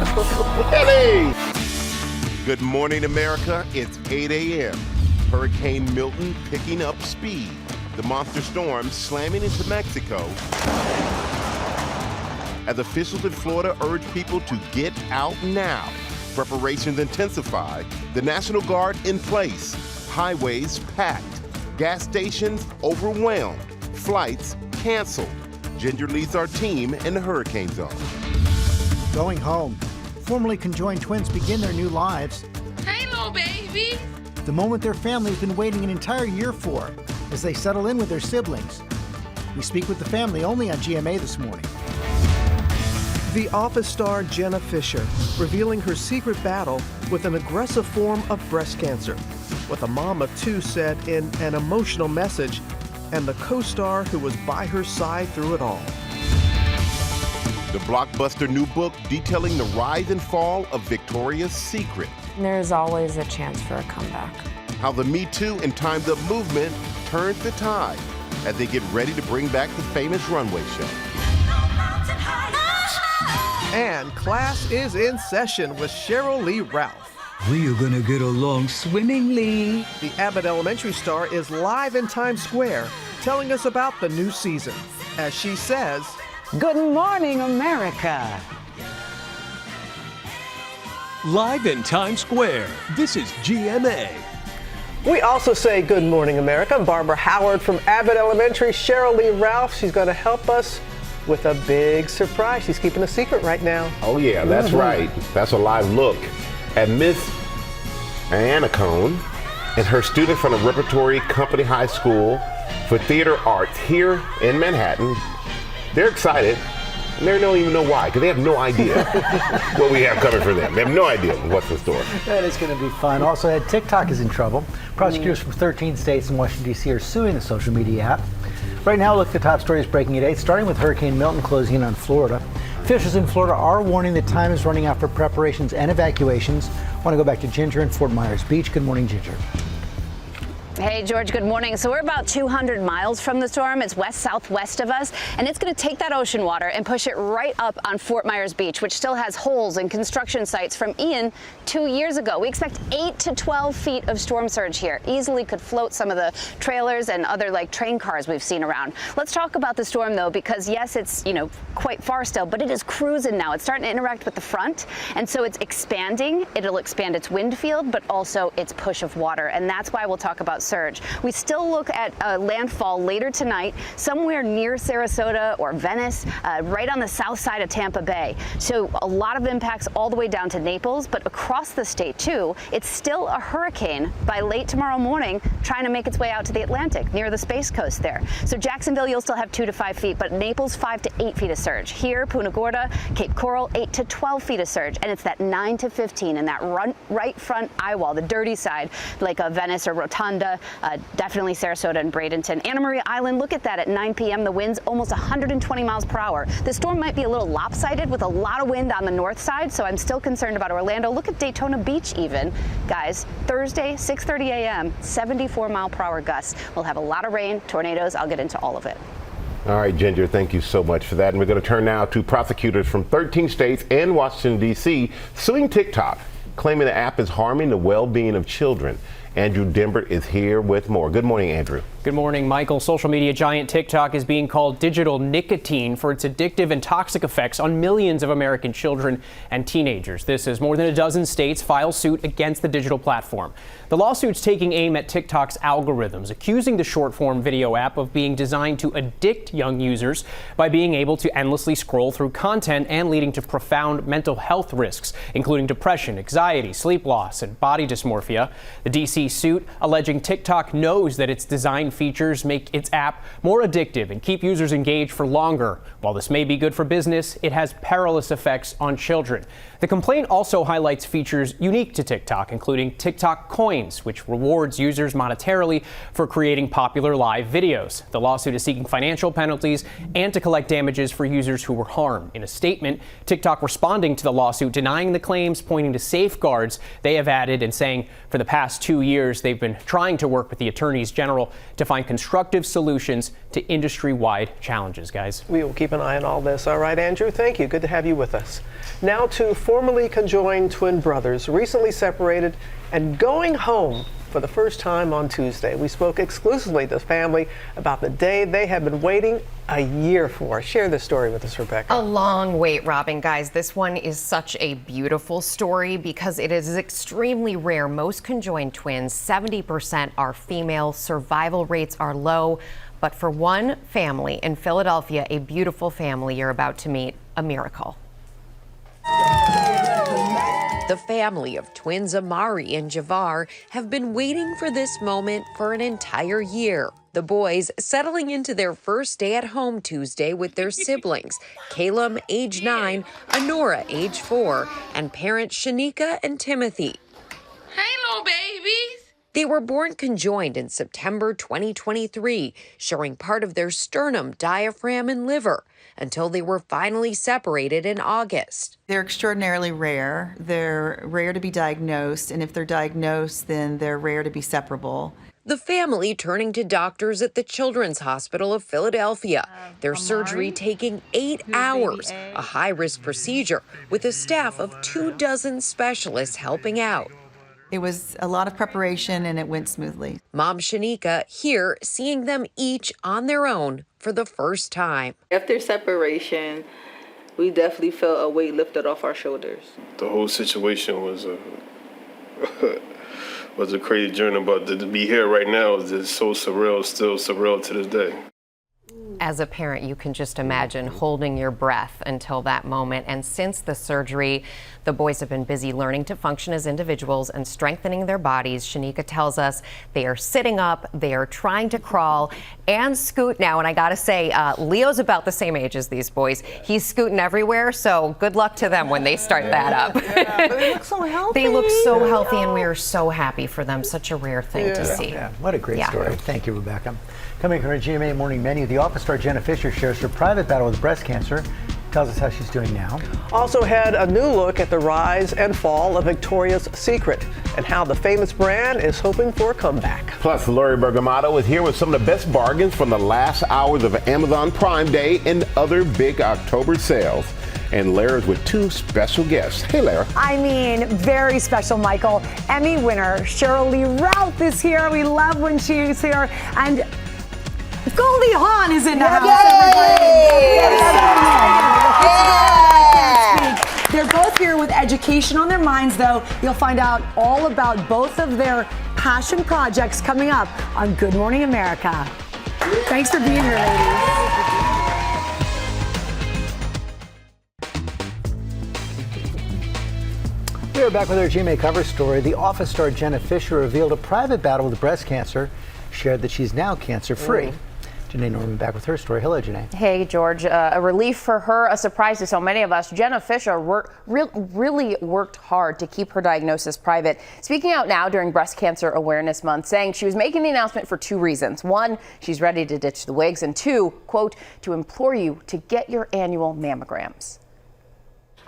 Hey. Good morning, America. It's 8 a.m. Hurricane Milton picking up speed. The monster storm slamming into Mexico as officials in Florida urge people to get out now. Preparations intensify. The National Guard in place. Highways packed. Gas stations overwhelmed. Flights canceled. Ginger leads our team in the hurricane zone. Going home. Formerly conjoined twins begin their new lives. Hey, little baby. The moment their family has been waiting an entire year for as they settle in with their siblings. We speak with the family only on GMA this morning. The Office star Jenna Fisher revealing her secret battle with an aggressive form of breast cancer. What the mom of 2 said in an emotional message, and the co-star who was by her side through it all. The blockbuster new book detailing the rise and fall of Victoria's Secret. There's always a chance for a comeback. How the Me Too and Time's Up movement turns the tide as they get ready to bring back the famous runway show. And class is in session with Sheryl Lee Ralph. We are gonna get along swimmingly. The Abbott Elementary star is live in Times Square telling us about the new season. As she says, Good morning, America. Live in Times Square, this is GMA. We also say Good Morning America. I'm Barbara Howard from Abbott Elementary. Sheryl Lee Ralph, she's going to help us with a big surprise. She's keeping a secret right now. Oh yeah, that's right. That's a live look at Miss Anna Cohn and her students from the Repertory Company High School for Theater Arts here in Manhattan. They're excited, and they don't even know why, because they have no idea what we have coming for them. They have no idea what's in store. That is going to be fun. Also, TikTok is in trouble. Prosecutors from 13 states and Washington, D.C. are suing the social media app. Right now, look at the top stories breaking at 8, starting with Hurricane Milton closing in on Florida. Officials in Florida are warning the time is running out for preparations and evacuations. I want to go back to Ginger in Fort Myers Beach. Good morning, Ginger. Hey, George, good morning. So we're about 200 miles from the storm. It's west-southwest of us, and it's going to take that ocean water and push it right up on Fort Myers Beach, which still has holes and construction sites from Ian 2 years ago. We expect 8 to 12 feet of storm surge here. Easily could float some of the trailers and other like train cars we've seen around. Let's talk about the storm, though, because yes, it's, quite far still, but it is cruising now. It's starting to interact with the front, and so it's expanding. It'll expand its wind field, but also its push of water, and that's why we'll talk about surge. We still look at landfall later tonight, somewhere near Sarasota or Venice, right on the south side of Tampa Bay. So a lot of impacts all the way down to Naples, but across the state too. It's still a hurricane by late tomorrow morning, trying to make its way out to the Atlantic near the Space Coast there. So Jacksonville, you'll still have 2 to 5 feet, but Naples 5 to 8 feet of surge. Here, Punta Gorda, Cape Coral, 8 to 12 feet of surge, and it's that 9 to 15 in that right front eye wall, the dirty side, like a Venice or Rotunda. Definitely Sarasota and Bradenton. Anna Maria Island, look at that at 9 p.m. The wind's almost 120 miles per hour. The storm might be a little lopsided with a lot of wind on the north side, so I'm still concerned about Orlando. Look at Daytona Beach even. Guys, Thursday, 6:30 a.m., 74 mile per hour gusts. We'll have a lot of rain, tornadoes. I'll get into all of it. All right, Ginger, thank you so much for that. And we're going to turn now to prosecutors from 13 states and Washington, D.C. suing TikTok, claiming the app is harming the well-being of children. Andrew Dembert is here with more. Good morning, Andrew. Good morning, Michael. Social media giant TikTok is being called digital nicotine for its addictive and toxic effects on millions of American children and teenagers. This as more than a dozen states file suit against the digital platform. The lawsuit's taking aim at TikTok's algorithms, accusing the short-form video app of being designed to addict young users by being able to endlessly scroll through content and leading to profound mental health risks, including depression, anxiety, sleep loss, and body dysmorphia. The D.C. suit alleging TikTok knows that its design features make its app more addictive and keep users engaged for longer. While this may be good for business, it has perilous effects on children. The complaint also highlights features unique to TikTok, including TikTok Coins, which rewards users monetarily for creating popular live videos. The lawsuit is seeking financial penalties and to collect damages for users who were harmed. In a statement, TikTok responding to the lawsuit, denying the claims, pointing to safeguards they have added and saying for the past 2 years they've been trying to work with the attorneys general to find constructive solutions to industry-wide challenges, guys. We will keep an eye on all this. All right, Andrew, thank you. Good to have you with us. Now to formerly conjoined twin brothers, recently separated and going home for the first time on Tuesday. We spoke exclusively to the family about the day they have been waiting a year for. Share this story with us, Rebecca. A long wait, Robin. Guys, this one is such a beautiful story because it is extremely rare. Most conjoined twins, 70% are female. Survival rates are low. But for one family in Philadelphia, a beautiful family you're about to meet, a miracle. The family of twins Amari and Javar have been waiting for this moment for an entire year. The boys settling into their first day at home Tuesday with their siblings, Caleb, age 9, Honora, age 4, and parents Shanika and Timothy. Hey, little babies. They were born conjoined in September 2023, sharing part of their sternum, diaphragm, and liver, until they were finally separated in August. They're extraordinarily rare. They're rare to be diagnosed, and if they're diagnosed, then they're rare to be separable. The family turning to doctors at the Children's Hospital of Philadelphia. Their surgery taking 8 hours, a high-risk procedure with a staff of 24 specialists helping out. It was a lot of preparation, and it went smoothly. Mom Shanika here seeing them each on their own for the first time. After separation, we definitely felt a weight lifted off our shoulders. The whole situation was a crazy journey, but to be here right now is just so surreal, still surreal to this day. As a parent, you can just imagine holding your breath until that moment. And since the surgery, the boys have been busy learning to function as individuals and strengthening their bodies. Shanika tells us they are sitting up, they are trying to crawl and scoot now. And I got to say, Leo's about the same age as these boys. He's scooting everywhere, so good luck to them when they start that up. But they look so healthy. They look so healthy, and we are so happy for them. Such a rare thing to see. Yeah, what a great story. Thank you, Rebecca. Coming from our GMA Morning Menu, the office star Jenna Fisher shares her private battle with breast cancer. tells us how she's doing now. Also had a new look at the rise and fall of Victoria's Secret and how the famous brand is hoping for a comeback. Plus, Lori Bergamato is here with some of the best bargains from the last hours of Amazon Prime Day and other big October sales. And Lara's with two special guests. Hey, Lara. I mean, very special, Michael. Emmy winner Sheryl Lee Ralph is here. We love when she's here. And Goldie Hawn is in the house. Yay! They're both here with education on their minds, though. You'll find out all about both of their passion projects coming up on Good Morning America. Thanks for being here, ladies. We are back with our GMA cover story. The Office star Jenna Fisher revealed a private battle with breast cancer, shared that she's now cancer-free. Janae Norman back with her story. Hello, Janae. Hey, George. A relief for her, a surprise to so many of us. Jenna Fisher really worked hard to keep her diagnosis private. Speaking out now during Breast Cancer Awareness Month, saying she was making the announcement for two reasons. One, she's ready to ditch the wigs, and two, quote, to implore you to get your annual mammograms.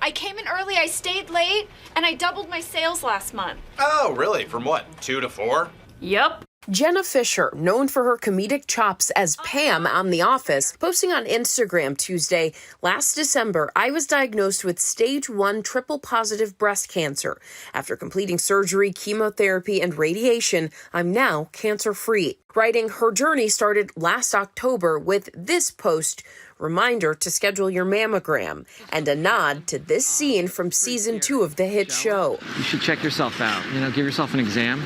I came in early, I stayed late, and I doubled my sales last month. Oh, really? From what, 2 to 4? Yep. Jenna Fisher, known for her comedic chops as Pam on The Office, posting on Instagram Tuesday, last December, I was diagnosed with stage 1 triple-positive breast cancer. After completing surgery, chemotherapy, and radiation, I'm now cancer-free. Writing, her journey started last October with this post, reminder to schedule your mammogram, and a nod to this scene from season 2 of the hit show. You should check yourself out, give yourself an exam.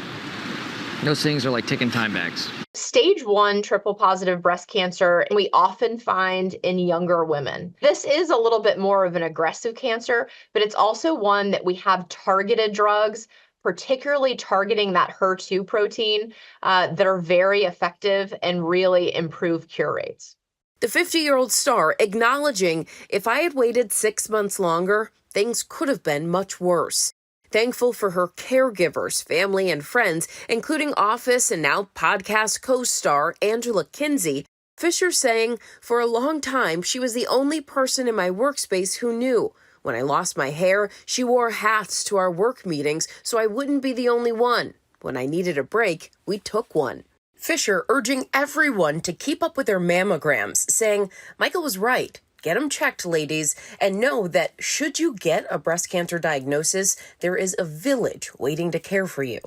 Those things are like ticking time bags. Stage 1 triple positive breast cancer we often find in younger women. This is a little bit more of an aggressive cancer, but it's also one that we have targeted drugs, particularly targeting that HER2 protein, that are very effective and really improve cure rates. The 50-year-old star acknowledging, if I had waited 6 months longer, things could have been much worse. Thankful for her caregivers, family, and friends, including Office and now podcast co-star Angela Kinsey, Fisher saying, for a long time, she was the only person in my workspace who knew. When I lost my hair, she wore hats to our work meetings so I wouldn't be the only one. When I needed a break, we took one. Fisher urging everyone to keep up with their mammograms, saying, Michael was right. Get them checked, ladies, and know that should you get a breast cancer diagnosis, there is a village waiting to care for you.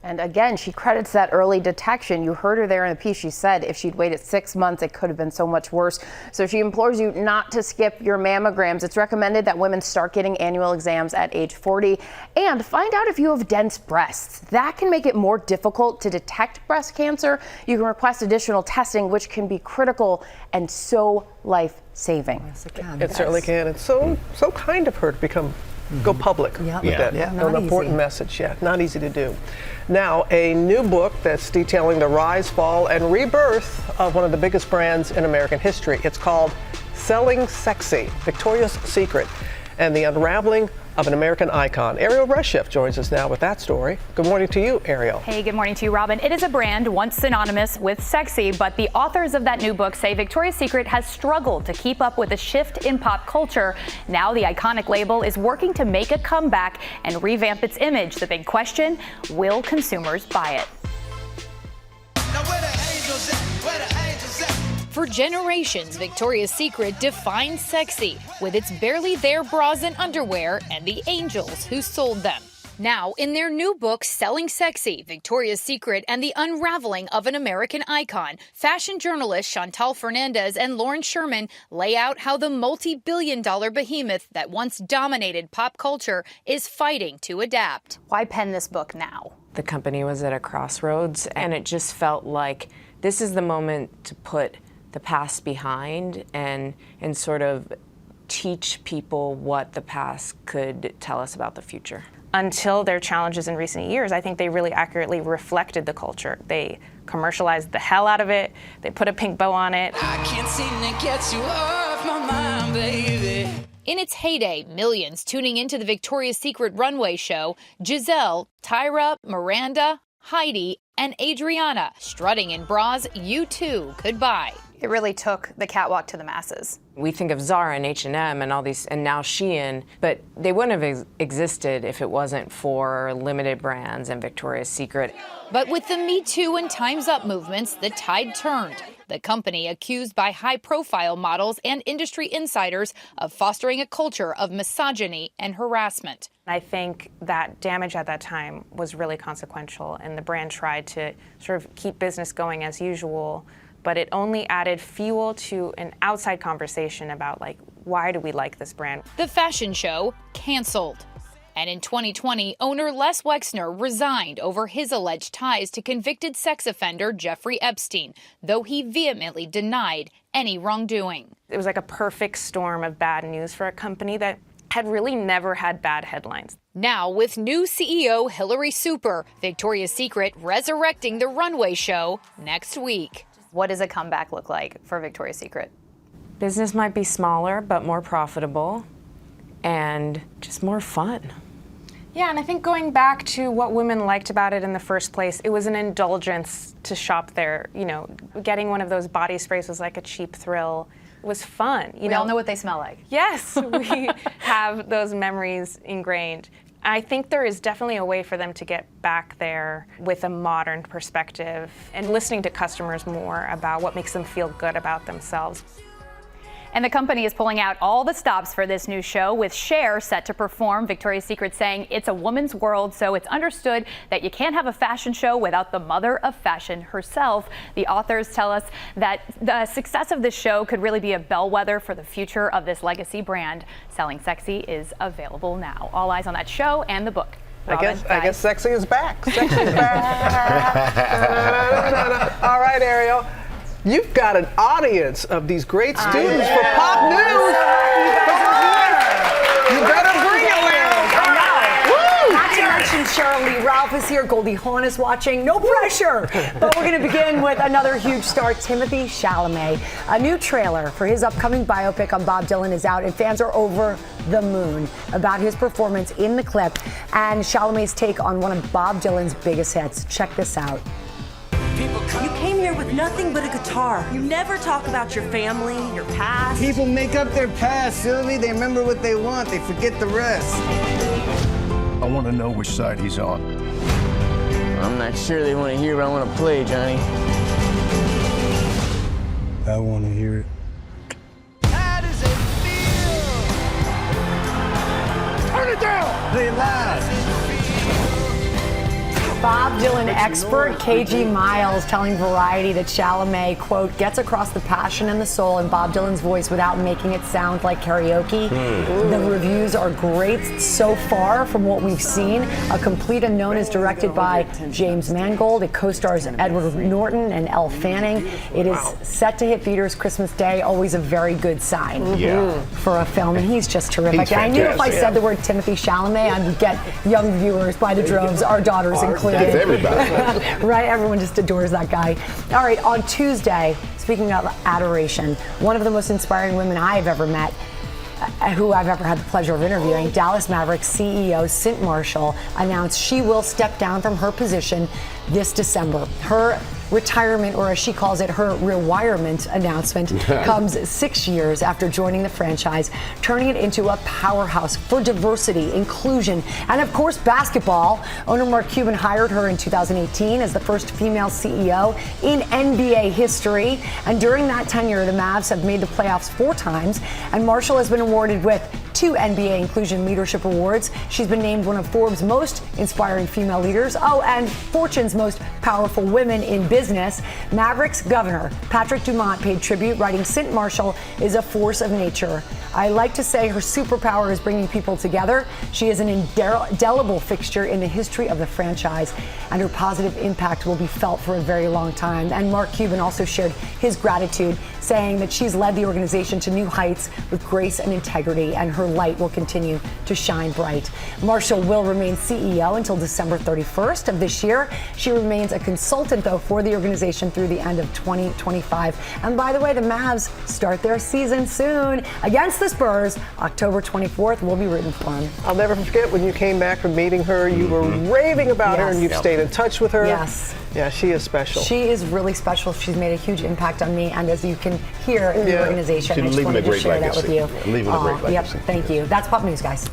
And again, she credits that early detection. You heard her there in the piece. She said if she'd waited 6 months, it could have been so much worse. So she implores you not to skip your mammograms. It's recommended that women start getting annual exams at age 40 and find out if you have dense breasts. That can make it more difficult to detect breast cancer. You can request additional testing, which can be critical and so life-saving. Yes, it can. It certainly can. It's so kind of her to go public with that. An important message. Not easy to do. Now, a new book that's detailing the rise, fall, and rebirth of one of the biggest brands in American history. It's called Selling Sexy, Victoria's Secret, and the unraveling of an American icon. Erielle Reshef joins us now with that story. Good morning to you, Erielle. Hey, good morning to you, Robin. It is a brand once synonymous with sexy, but the authors of that new book say Victoria's Secret has struggled to keep up with the shift in pop culture. Now the iconic label is working to make a comeback and revamp its image. The big question, will consumers buy it? For generations, Victoria's Secret defined sexy with its barely there bras and underwear and the angels who sold them. Now, in their new book, Selling Sexy, Victoria's Secret and the Unraveling of an American Icon, fashion journalists Chantal Fernandez and Lauren Sherman lay out how the multi-billion-dollar behemoth that once dominated pop culture is fighting to adapt. Why pen this book now? The company was at a crossroads, and it just felt like this is the moment to put the past behind and sort of teach people what the past could tell us about the future. Until their challenges in recent years, I think they really accurately reflected the culture. They commercialized the hell out of it. They put a pink bow on it. I can't seem to get you off my mind, baby. In its heyday, millions tuning into the Victoria's Secret runway show, Giselle, Tyra, Miranda, Heidi, and Adriana strutting in bras you too could buy. It really took the catwalk to the masses. We think of Zara and H&M and all these, and now Shein, but they wouldn't have existed if it wasn't for limited brands and Victoria's Secret. But with the Me Too and Time's Up movements, the tide turned. The company accused by high-profile models and industry insiders of fostering a culture of misogyny and harassment. I think that damage at that time was really consequential, and the brand tried to sort of keep business going as usual, but it only added fuel to an outside conversation about, like, why do we like this brand? The fashion show canceled. And in 2020, owner Les Wexner resigned over his alleged ties to convicted sex offender Jeffrey Epstein, though he vehemently denied any wrongdoing. It was like a perfect storm of bad news for a company that had really never had bad headlines. Now, with new CEO Hillary Super, Victoria's Secret resurrecting the runway show next week. What does a comeback look like for Victoria's Secret? Business might be smaller, but more profitable and just more fun. Yeah, and I think going back to what women liked about it in the first place, it was an indulgence to shop there. You know, getting one of those body sprays was like a cheap thrill. It was fun. We all know what they smell like. Yes, we have those memories ingrained. I think there is definitely a way for them to get back there with a modern perspective and listening to customers more about what makes them feel good about themselves. And the company is pulling out all the stops for this new show, with Cher set to perform. Victoria's Secret saying it's a woman's world, so it's understood that you can't have a fashion show without the mother of fashion herself. The authors tell us that the success of this show could really be a bellwether for the future of this legacy brand. Selling Sexy is available now. All eyes on that show and the book. Robin, I guess Sexy is back. Sexy is back. All right, Erielle. You've got an audience of these great students for Pop News. You better bring it, Larry. Not to mention Sheryl Lee Ralph is here. Goldie Hawn is watching. No pressure. But we're going to begin with another huge star, Timothée Chalamet. A new trailer for his upcoming biopic on Bob Dylan is out, and fans are over the moon about his performance in the clip and Chalamet's take on one of Bob Dylan's biggest hits. Check this out. You came here with nothing but a guitar. You never talk about your family, your past. People make up their past, Sylvie. They remember what they want. They forget the rest. I want to know which side he's on. I'm not sure they want to hear what I want to play, Johnny. I want to hear it. How does it feel? Turn it down! Play it loud. Bob Dylan expert KG Miles telling Variety that Chalamet, quote, gets across the passion and the soul in Bob Dylan's voice without making it sound like karaoke. The reviews are great so far from what we've seen. A Complete Unknown is directed by James Mangold. It co-stars Edward Norton and Elle Fanning. It is set to hit theaters Christmas Day, always a very good sign for a film, and he's just terrific. I knew if I said the word Timothée Chalamet, I would get young viewers by the droves, our daughters included. Everybody. Right, everyone just adores that guy. All right, on Tuesday, speaking of adoration, one of the most inspiring women I've ever met, who I've ever had the pleasure of interviewing, Dallas Mavericks CEO Cint Marshall announced she will step down from her position this December. Her retirement, or as she calls it, her rewirement announcement comes 6 years after joining the franchise, turning it into a powerhouse for diversity, inclusion, and of course basketball. Owner Mark Cuban hired her in 2018 as the first female CEO in NBA history, and during that tenure, the Mavs have made the playoffs 4 times, and Marshall has been awarded with 2 NBA Inclusion Leadership Awards. She's been named one of Forbes' most inspiring female leaders, and Fortune's most powerful women in business. Mavericks governor Patrick Dumont paid tribute, writing, Cint Marshall is a force of nature. I like to say her superpower is bringing people together. She is an indelible fixture in the history of the franchise, and her positive impact will be felt for a very long time. And Mark Cuban also shared his gratitude, saying that she's led the organization to new heights with grace and integrity, and her light will continue to shine bright. Marshall will remain CEO until December 31st of this year. She remains a consultant, though, for the organization through the end of 2025. And by the way, the Mavs start their season soon against the Spurs, October 24th. We'll be rooting for them. I'll never forget when you came back from meeting her. You were raving about her, and you've stayed in touch with her. Yes. Yeah, she is special. She is really special. She's made a huge impact on me, and as you can hear in the organization, I just wanted to share that with you. Leaving a great legacy. Yep, thank you. That's Pop News, guys.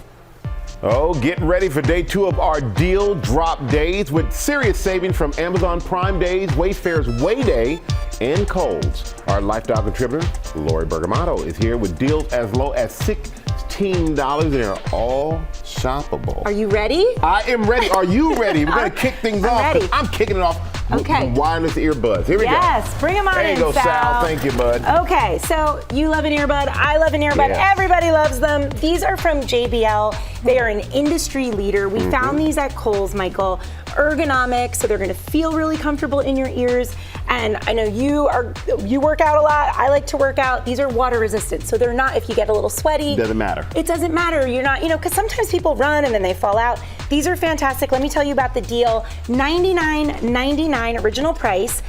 Oh, get ready for day 2 of our deal drop days with serious savings from Amazon Prime Days, Wayfair's Way Day, and Kohl's. Our Lifestyle contributor, Lori Bergamatto, is here with deals as low as $16, and they're all shoppable. Are you ready? I am ready. Are you ready? We're going to kick things off. Ready. I'm kicking it off with wireless earbuds. Here we go. Yes, bring them on there in, you go, Sal. Thank you, bud. Okay, so you love an earbud. I love an earbud. Yeah. Everybody loves them. These are from JBL. They are an industry leader. We found these at Kohl's, Michael. Ergonomic, so they're going to feel really comfortable in your ears. And I know you work out a lot. I like to work out. These are water resistant, so they're not, if you get a little sweaty. Doesn't matter. It doesn't matter. You're not, because sometimes people run and then they fall out. These are fantastic. Let me tell you about the deal. $99.99 original price,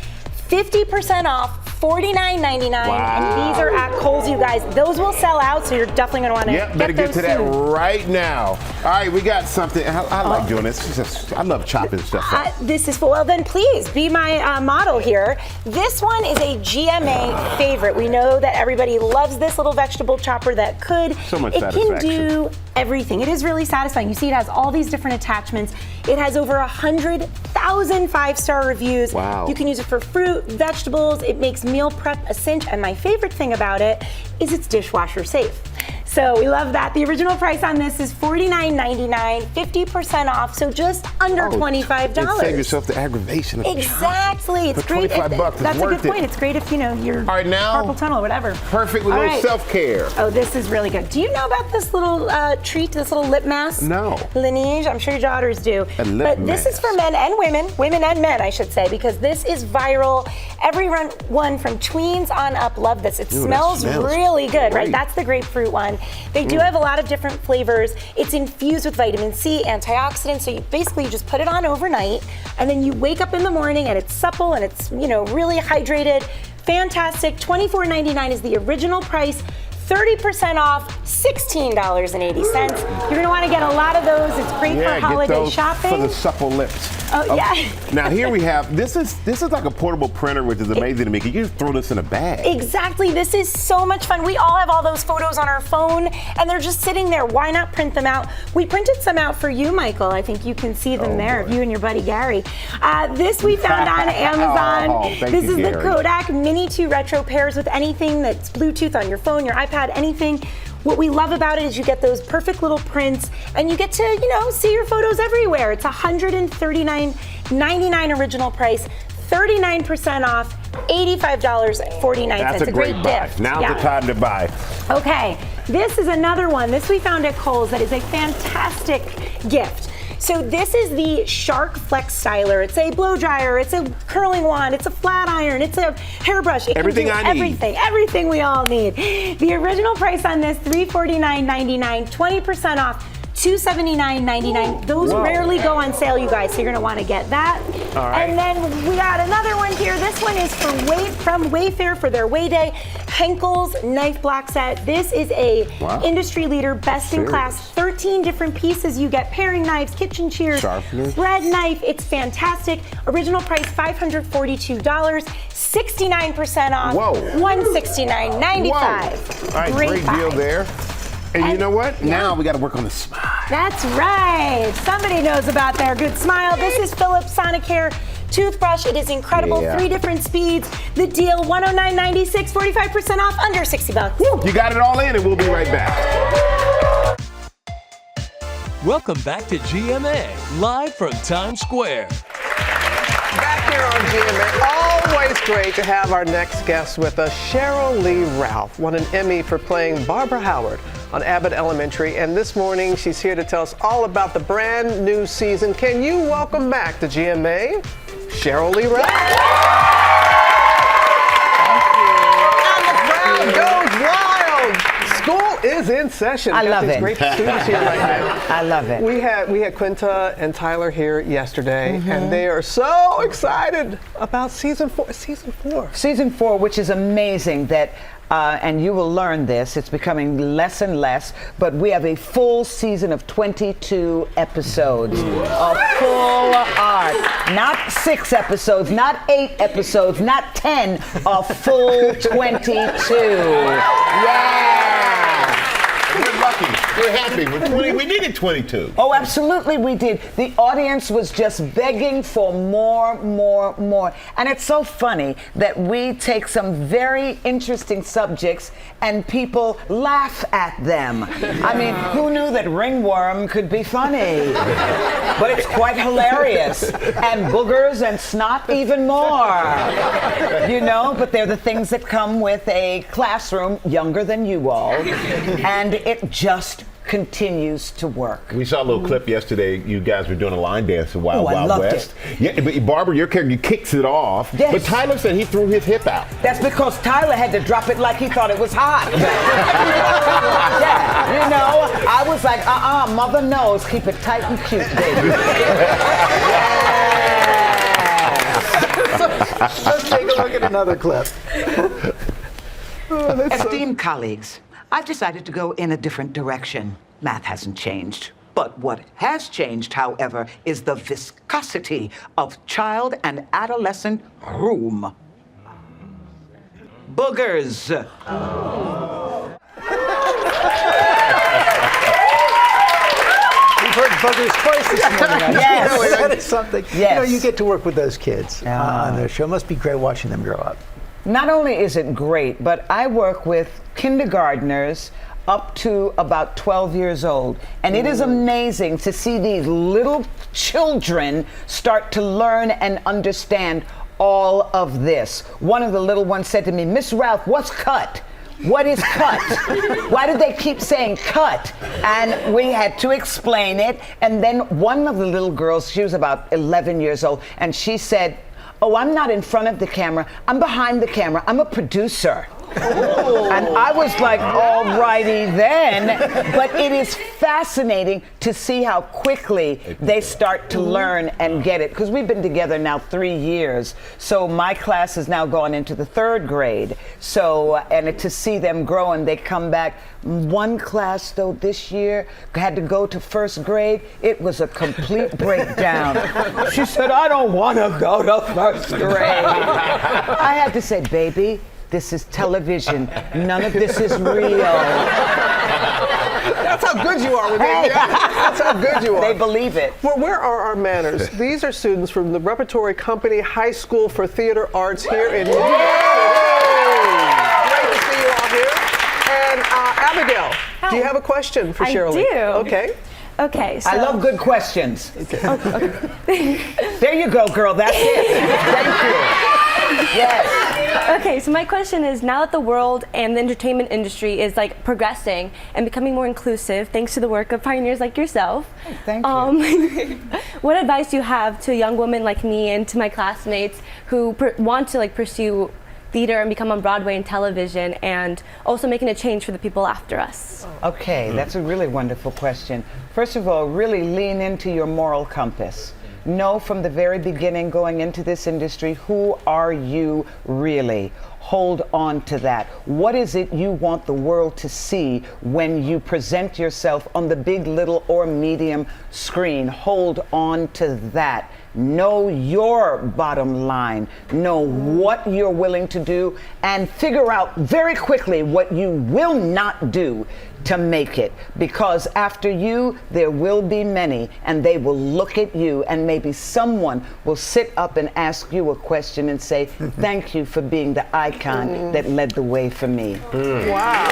50% off, $49.99, and these are at Kohl's, you guys. Those will sell out, so you're definitely going to want to Yep, better get to that right now. All right, we got something. I like doing this. I love chopping stuff up. This is, well, then please be my model here. This one is a GMA favorite. We know that everybody loves this little vegetable chopper that could. So much satisfaction. It can do everything. It is really satisfying. You see, it has all these different attachments. It has over 100,000 5-star reviews. Wow. You can use it for fruit, vegetables. It makes meal prep a cinch. And my favorite thing about it is it's dishwasher safe. So we love that. The original price on this is $49.99, 50% off, so just under $25. And save yourself the aggravation of exactly. It's great. $25 That's a good point. It's great if you're all right, now, carpal tunnel or whatever. Perfect with a little self-care. Oh, this is really good. Do you know about this little treat, this little lip mask? No. Lineage. I'm sure your daughters do. But this is for men and women and men, I should say, because this is viral. Everyone from tweens on up love this. It smells really good, right? That's the grapefruit one. They do have a lot of different flavors. It's infused with vitamin C, antioxidants, so you basically just put it on overnight, and then you wake up in the morning and it's supple and it's really hydrated. Fantastic. $24.99 is the original price. 30% off, $16.80. You're going to want to get a lot of those. It's great for holiday shopping. For the supple lips. Oh, yeah. Now here we have, this is like a portable printer, which is amazing to me. Can you just throw this in a bag? Exactly. This is so much fun. We all have all those photos on our phone, and they're just sitting there. Why not print them out? We printed some out for you, Michael. I think you can see them there, you and your buddy Gary. This we found on Amazon. This is the Kodak Mini 2 Retro. Pairs with anything that's Bluetooth on your phone, your iPad, anything. What we love about it is you get those perfect little prints, and you get to, see your photos everywhere. It's $139.99 original price, 39% off, $85.49. That's a great buy. gift. Now's the time to buy. Okay, this is another one. This we found at Kohl's that is a fantastic gift. So this is the Shark Flex Styler. It's a blow dryer, it's a curling wand, it's a flat iron, it's a hairbrush. It everything can do I need. Everything we all need. The original price on this, $349.99, 20% off, $279.99. Those rarely go on sale, you guys, so you're gonna wanna get that. All right. And then we got another one here. This one is from Wayfair for their Way Day. Henkel's knife block set. This is a industry leader, best in class. 13 different pieces. You get paring knives, kitchen shears, bread knife. It's fantastic. Original price $542, 69% off. Whoa. $169.95. All right, great deal there. And you know what? Now we got to work on the smile. That's right. Somebody knows about their good smile. This is Philips Sonicare toothbrush. It is incredible. 3 different speeds. The deal, $109.96, 45% off, under $60. Woo. You got it all in, and we'll be right back. Welcome back to GMA, live from Times Square. Back here on GMA, always great to have our next guest with us. Sheryl Lee Ralph won an Emmy for playing Barbara Howard on Abbott Elementary, and this morning she's here to tell us all about the brand new season. Can you welcome back to GMA, Sheryl Lee Ralph? And the crowd goes wild. School is in session. I Got love these it. Great students here right now. I love it. We had Quinta and Tyler here yesterday, and they are so excited about season 4. Season 4, which is amazing that. And you will learn this, it's becoming less and less, but we have a full season of 22 episodes of full art. Not 6 episodes, not 8 episodes, not 10, a full 22. Yeah! We're lucky. We're happy. We're 20. We needed 22. Oh, absolutely we did. The audience was just begging for more, more, more. And it's so funny that we take some very interesting subjects and people laugh at them. I mean, who knew that ringworm could be funny? But it's quite hilarious. And boogers and snot even more. You know, but they're the things that come with a classroom younger than you all. And it just continues to work. We saw a little clip yesterday. You guys were doing a line dance in Wild Wild West. Yeah, but Barbara, your character kicks it off. Yes. But Tyler said he threw his hip out. That's because Tyler had to drop it like he thought it was hot. Yeah, you know, I was like, mother knows, keep it tight and cute, baby. Yes. Let's take a look at another clip. Esteemed colleagues, I've decided to go in a different direction. Math hasn't changed. But what has changed, however, is the viscosity of child and adolescent room. Boogers. We've heard boogers twice this morning. Yes. That is something. Yes. You know, you get to work with those kids on their show. It must be great watching them grow up. Not only is it great, but I work with kindergartners up to about 12 years old. And it is amazing to see these little children start to learn and understand all of this. One of the little ones said to me, Miss Ralph, what's cut? What is cut? Why did they keep saying cut? And we had to explain it. And then one of the little girls, she was about 11 years old, and she said, oh, I'm not in front of the camera. I'm behind the camera. I'm a producer. And I was like, all righty then. But it is fascinating to see how quickly they start to learn and get it. Because we've been together now 3 years. So my class has now gone into the 3rd grade. So, and to see them grow and they come back. One class, though, this year had to go to 1st grade. It was a complete breakdown. She said, I don't want to go to 1st grade. I had to say, baby, this is television. None of this is real. That's how good you are with it. That's how good you are. They believe it. Well, where are our manners? These are students from the Repertory Company High School for Theater Arts here in New York City. Great to see you all here. And Abigail, do you have a question for Sheryl Lee? I do. Okay. Okay, so I love good questions. There you go, girl. That's it. Thank you. Yes. Okay, so my question is, now that the world and the entertainment industry is like progressing and becoming more inclusive, thanks to the work of pioneers like yourself, thank you. What advice do you have to a young woman like me and to my classmates who want to like pursue theater and become on Broadway and television, and also making a change for the people after us? Okay, that's a really wonderful question. First of all, really lean into your moral compass. Know from the very beginning going into this industry, who are you really? Hold on to that. What is it you want the world to see when you present yourself on the big, little, or medium screen? Hold on to that. Know your bottom line. Know what you're willing to do, and figure out very quickly what you will not do to make it. Because after you, there will be many, and they will look at you, and maybe someone will sit up and ask you a question and say, thank you for being the icon that led the way for me. Wow.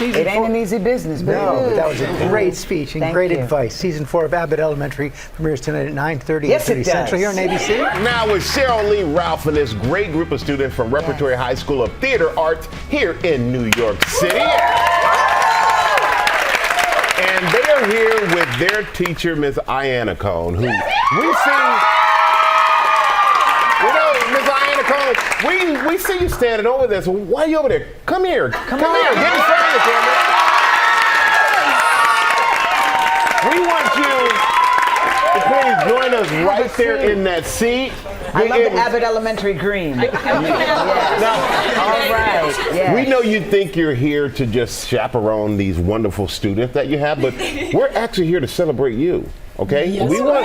It ain't an easy business, baby. No, but that was a great speech and Thank great you. advice. Season 4 of Abbott Elementary premieres tonight at 9:30 Yes, at it 30 Central here on ABC. Now with Sheryl Lee Ralph and this great group of students from Repertory High School of Theater Arts here in New York City. And they are here with their teacher, Miss Ianna Cohn, who we've seen. You know, Miss Ianna Anna Cone, we see you standing over there, so why are you over there? Come here. Come here. Get in front of the camera. We want you to please join us right there in that seat. I love the Abbott Elementary green. All right. Yes. We know you think you're here to just chaperone these wonderful students that you have, but we're actually here to celebrate you, okay? Yes. We want.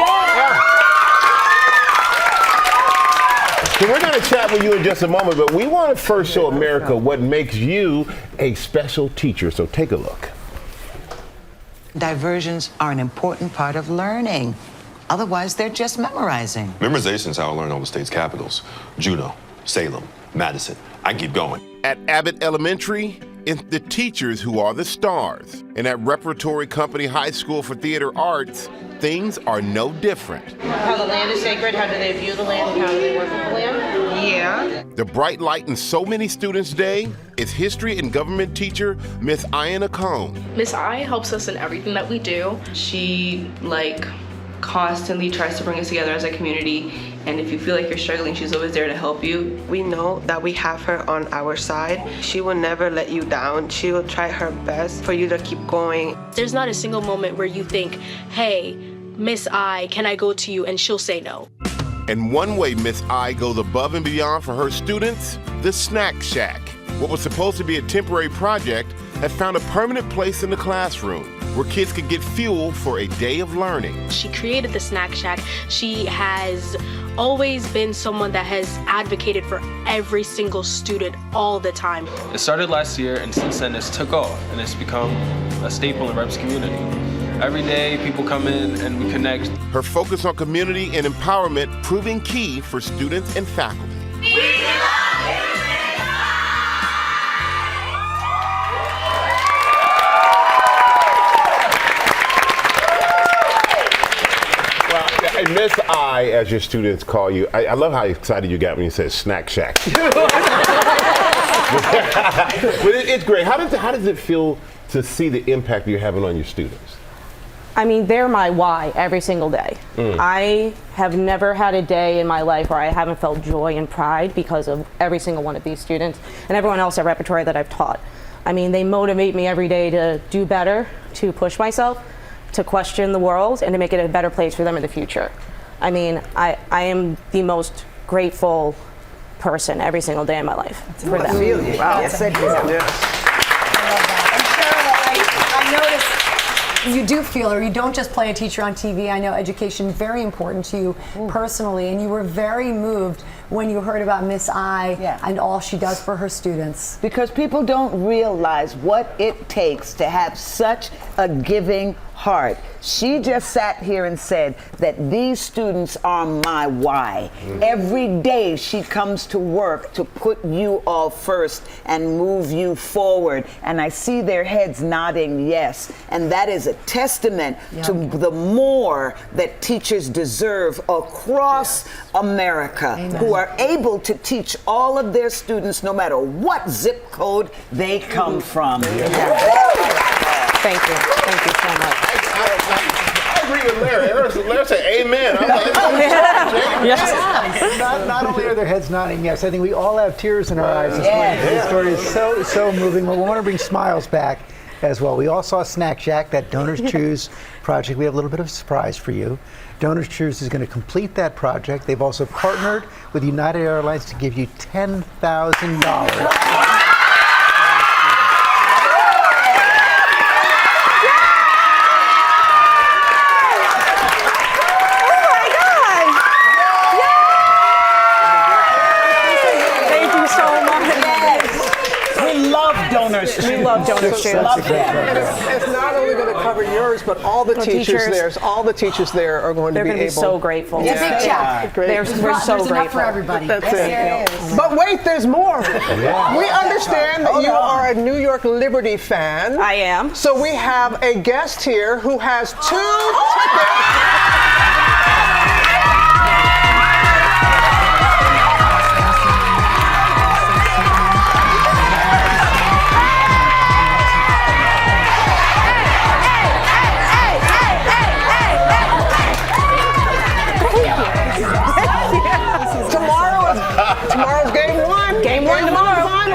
So we're going to chat with you in just a moment, but we want to first show America what makes you a special teacher. So take a look. Diversions are an important part of learning. Otherwise, they're just memorizing. Memorization is how I learn all the state's capitals. Juneau, Salem, Madison. I can keep going. At Abbott Elementary, it's the teachers who are the stars. And at Repertory Company High School for Theater Arts, things are no different. How the land is sacred, how do they view the land, and how do they work with the land? Yeah. The bright light in so many students' day is history and government teacher, Miss Iana Cone. Miss I helps us in everything that we do. She, constantly tries to bring us together as a community, and if you feel like you're struggling, she's always there to help you. We know that we have her on our side. She will never let you down. She will try her best for you to keep going. There's not a single moment where you think, hey, Miss I, can I go to you? And she'll say no. And one way Miss I goes above and beyond for her students, the Snack Shack. What was supposed to be a temporary project has found a permanent place in the classroom where kids could get fuel for a day of learning. She created the Snack Shack. She has always been someone that has advocated for every single student all the time. It started last year, and since then it's took off, and it's become a staple in Rep's community. Every day people come in and we connect. Her focus on community and empowerment proving key for students and faculty. Miss I, as your students call you, I love how excited you got when you said Snack Shack. But it's great. How does it feel to see the impact you're having on your students? I mean, they're my why every single day. I have never had a day in my life where I haven't felt joy and pride because of every single one of these students and everyone else at Repertory that I've taught. I mean, they motivate me every day to do better, to push myself, to question the world, and to make it a better place for them in the future. I mean, I am the most grateful person every single day in my life for them. Wow. Yes, I do. And Cheryl, I noticed you do feel, or you don't just play a teacher on TV. I know education very important to you personally, and you were very moved when you heard about Miss I and all she does for her students. Because people don't realize what it takes to have such a giving heart. She just sat here and said that these students are my why. Every day she comes to work to put you all first and move you forward. And I see their heads nodding yes. And that is a testament to the more that teachers deserve across America, who are able to teach all of their students no matter what zip code they come from. Thank you. Thank you so much. I agree with Larry. Larry said amen. I'm like, Not only are their heads nodding yes, I think we all have tears in our eyes this morning. This story is so moving. We want to bring smiles back as well. We all saw Snack Shack, that Donors Choose project. We have a little bit of a surprise for you. Donors Choose is going to complete that project. They've also partnered with United Airlines to give you $10,000. Donors Choose. We love Donors Choose. It's not only going to cover yours, but all the teachers there. All the teachers there are going to be able. They're going to be so grateful. It's a big check. We're so grateful. Enough for everybody. That's it. But wait, there's more. We understand that you are a New York Liberty fan. I am. So we have a guest here who has 2 tickets.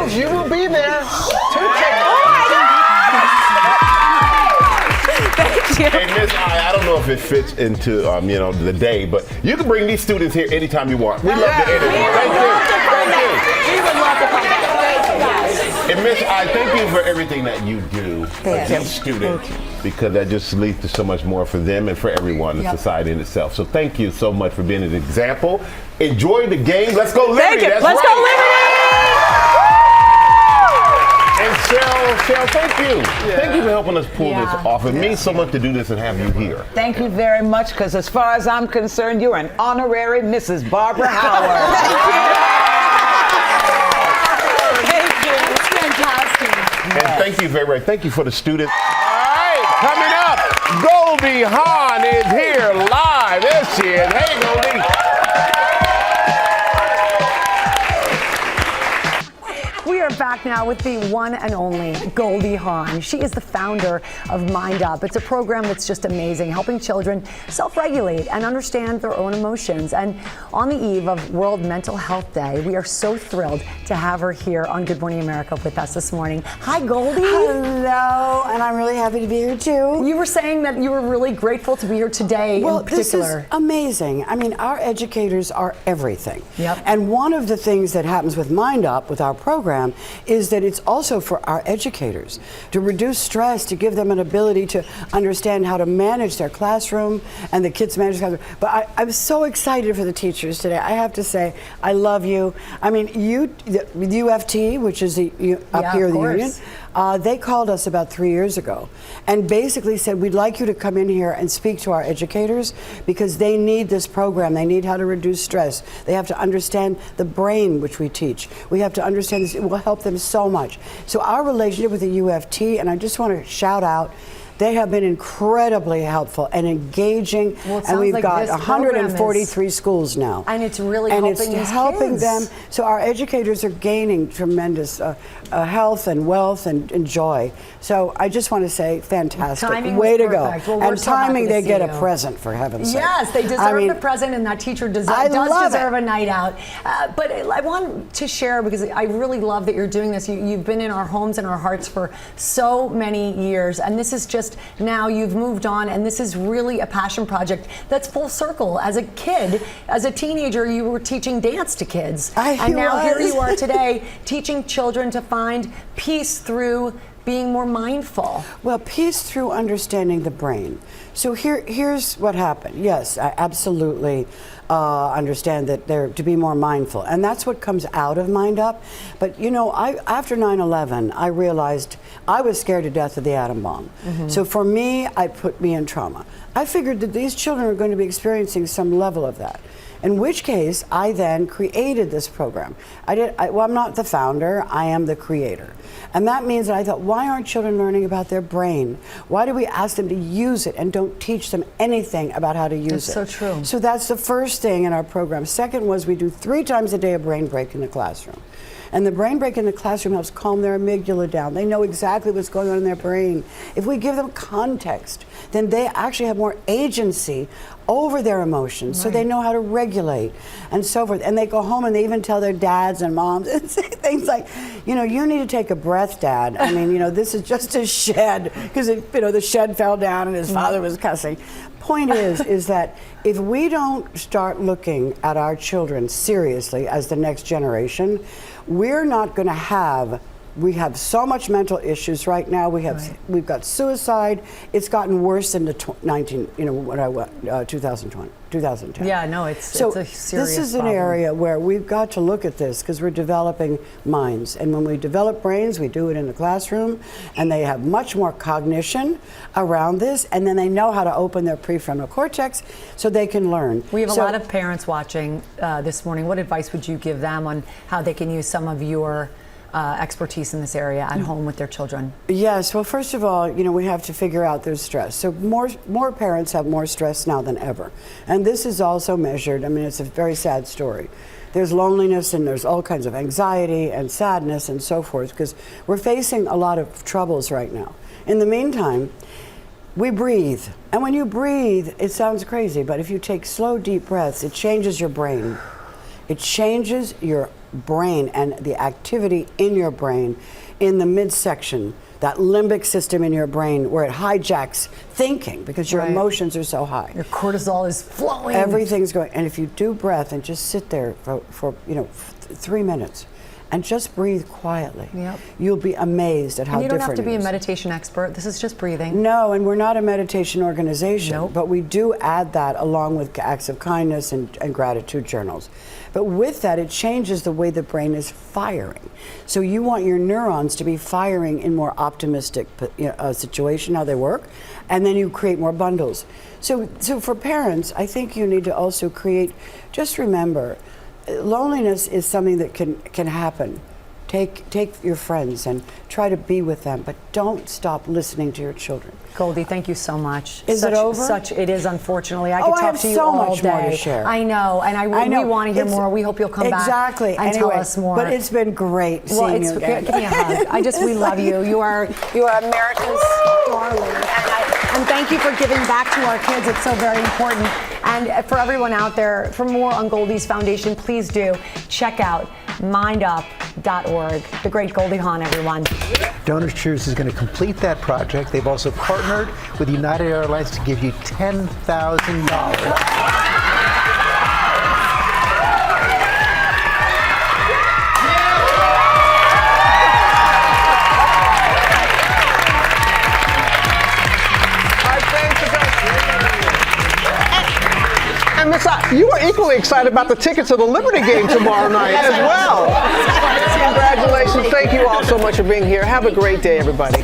Girls, you will be there. 2 tickets. Thank you. Hey, Miss I don't know if it fits into the day, but you can bring these students here anytime you want. We love the energy. Thank you. We would love to come back. And Miss I, thank you for everything that you do against students, because that just leads to so much more for them and for everyone in society in itself. So thank you so much for being an example. Enjoy the game. Let's go Liberty. That's Let's go Liberty! And Cheryl, thank you. Thank you for helping us pull this off. It means so much to do this and have you here. Thank you very much, because as far as I'm concerned, you're an honorary Mrs. Barbara Howard. Thank you. It's fantastic. And thank you very much. Thank you for the students. All right, coming up, Goldie Hawn is here live. There she is. Hey, Goldie. We are back now with the one and only Goldie Hawn. She is the founder of Mind Up. It's a program that's just amazing, helping children self-regulate and understand their own emotions. And on the eve of World Mental Health Day, we are so thrilled to have her here on Good Morning America with us this morning. Hi, Goldie. Hello, and I'm really happy to be here too. You were saying that you were really grateful to be here today in particular. This is amazing. I mean, our educators are everything. Yep. And one of the things that happens with Mind Up, with our program, is that it's also for our educators to reduce stress, to give them an ability to understand how to manage their classroom and the kids manage their classroom. But I'm so excited for the teachers today. I have to say, I love you. I mean, the UFT, which is up here, the union, they called us about 3 years ago and basically said, we'd like you to come in here and speak to our educators because they need this program. They need how to reduce stress. They have to understand the brain, which we teach. We have to understand this. It will help them so much. So our relationship with the UFT, and I just want to shout out, they have been incredibly helpful and engaging, and we've got 143 schools now. And it's really helping these kids. Them. So our educators are gaining tremendous health and wealth and joy. So I just want to say, fantastic. Way to go. Well, and so timing, they get you. a present, for heaven's sake. Yes, they deserve the present, and that teacher does deserve a night out. But I want to share, because I really love that you're doing this. You've been in our homes and our hearts for so many years, and this is just now you've moved on, and this is really a passion project that's full circle. As a kid, as a teenager, you were teaching dance to kids, and now here you are today teaching children to find peace through being more mindful. Well, peace through understanding the brain. So here's what happened. Yes, I absolutely understand that they're to be more mindful, and that's what comes out of Mind Up. But you know, after 9/11, I realized I was scared to death of the atom bomb. So for me, it put me in trauma. I figured that these children are going to be experiencing some level of that. In which case, I then created this program. Well, I'm not the founder, I am the creator. And that means that I thought, why aren't children learning about their brain? Why do we ask them to use it and don't teach them anything about how to use it? That's so true. So that's the first thing in our program. Second was we do 3 times a day a brain break in the classroom. And the brain break in the classroom helps calm their amygdala down. They know exactly what's going on in their brain. If we give them context, then they actually have more agency over their emotions, so they know how to regulate and so forth. And they go home and they even tell their dads and moms and say things like, you know, you need to take a breath, Dad. I mean, you know, this is just a shed, because the shed fell down and his father was cussing. Point is that if we don't start looking at our children seriously as the next generation, we're not going to have. We have so much mental issues right now. We've got suicide. It's gotten worse in the 2010. Yeah, no, it's a serious this is an problem. area where we've got to look at this, because we're developing minds, and when we develop brains, we do it in the classroom, and they have much more cognition around this, and then they know how to open their prefrontal cortex so they can learn. We have a lot of parents watching this morning. What advice would you give them on how they can use some of your expertise in this area at home with their children? Yes, well, first of all, you know, we have to figure out their stress. So more parents have more stress now than ever. And this is also measured. I mean, it's a very sad story. There's loneliness and there's all kinds of anxiety and sadness and so forth, because we're facing a lot of troubles right now. In the meantime, we breathe. And when you breathe, it sounds crazy, but if you take slow, deep breaths, it changes your brain. It changes your brain and the activity in your brain in the midsection, that limbic system in your brain where it hijacks thinking because your emotions are so high. Your cortisol is flowing. Everything's going. And if you do breath and just sit there for 3 minutes and just breathe quietly, you'll be amazed at how different it is. You don't have to be a meditation expert. This is just breathing. No, and we're not a meditation organization, but we do add that along with acts of kindness and gratitude journals. But with that, it changes the way the brain is firing. So you want your neurons to be firing in more optimistic situation, how they work, and then you create more bundles. So for parents, I think you need to also create, just remember, loneliness is something that can happen. Take your friends and try to be with them, but don't stop listening to your children. Goldie, thank you so much. Is it over? It is, unfortunately. I could talk to you so all much day. more to share. I know, and we want to hear more. We hope you'll come back and tell us more. But it's been great seeing you again. Give me a hug. We love you. You are America's darling. And thank you for giving back to our kids. It's so very important. And for everyone out there, for more on Goldie's Foundation, please do check out mindup.org. The great Goldie Hawn, everyone. Donors Choose is going to complete that project. They've also partnered with United Airlines to give you $10,000. And Miss, you are equally excited about the tickets to the Liberty game tomorrow night as well. Congratulations. Thank you all so much for being here. Have a great day, everybody.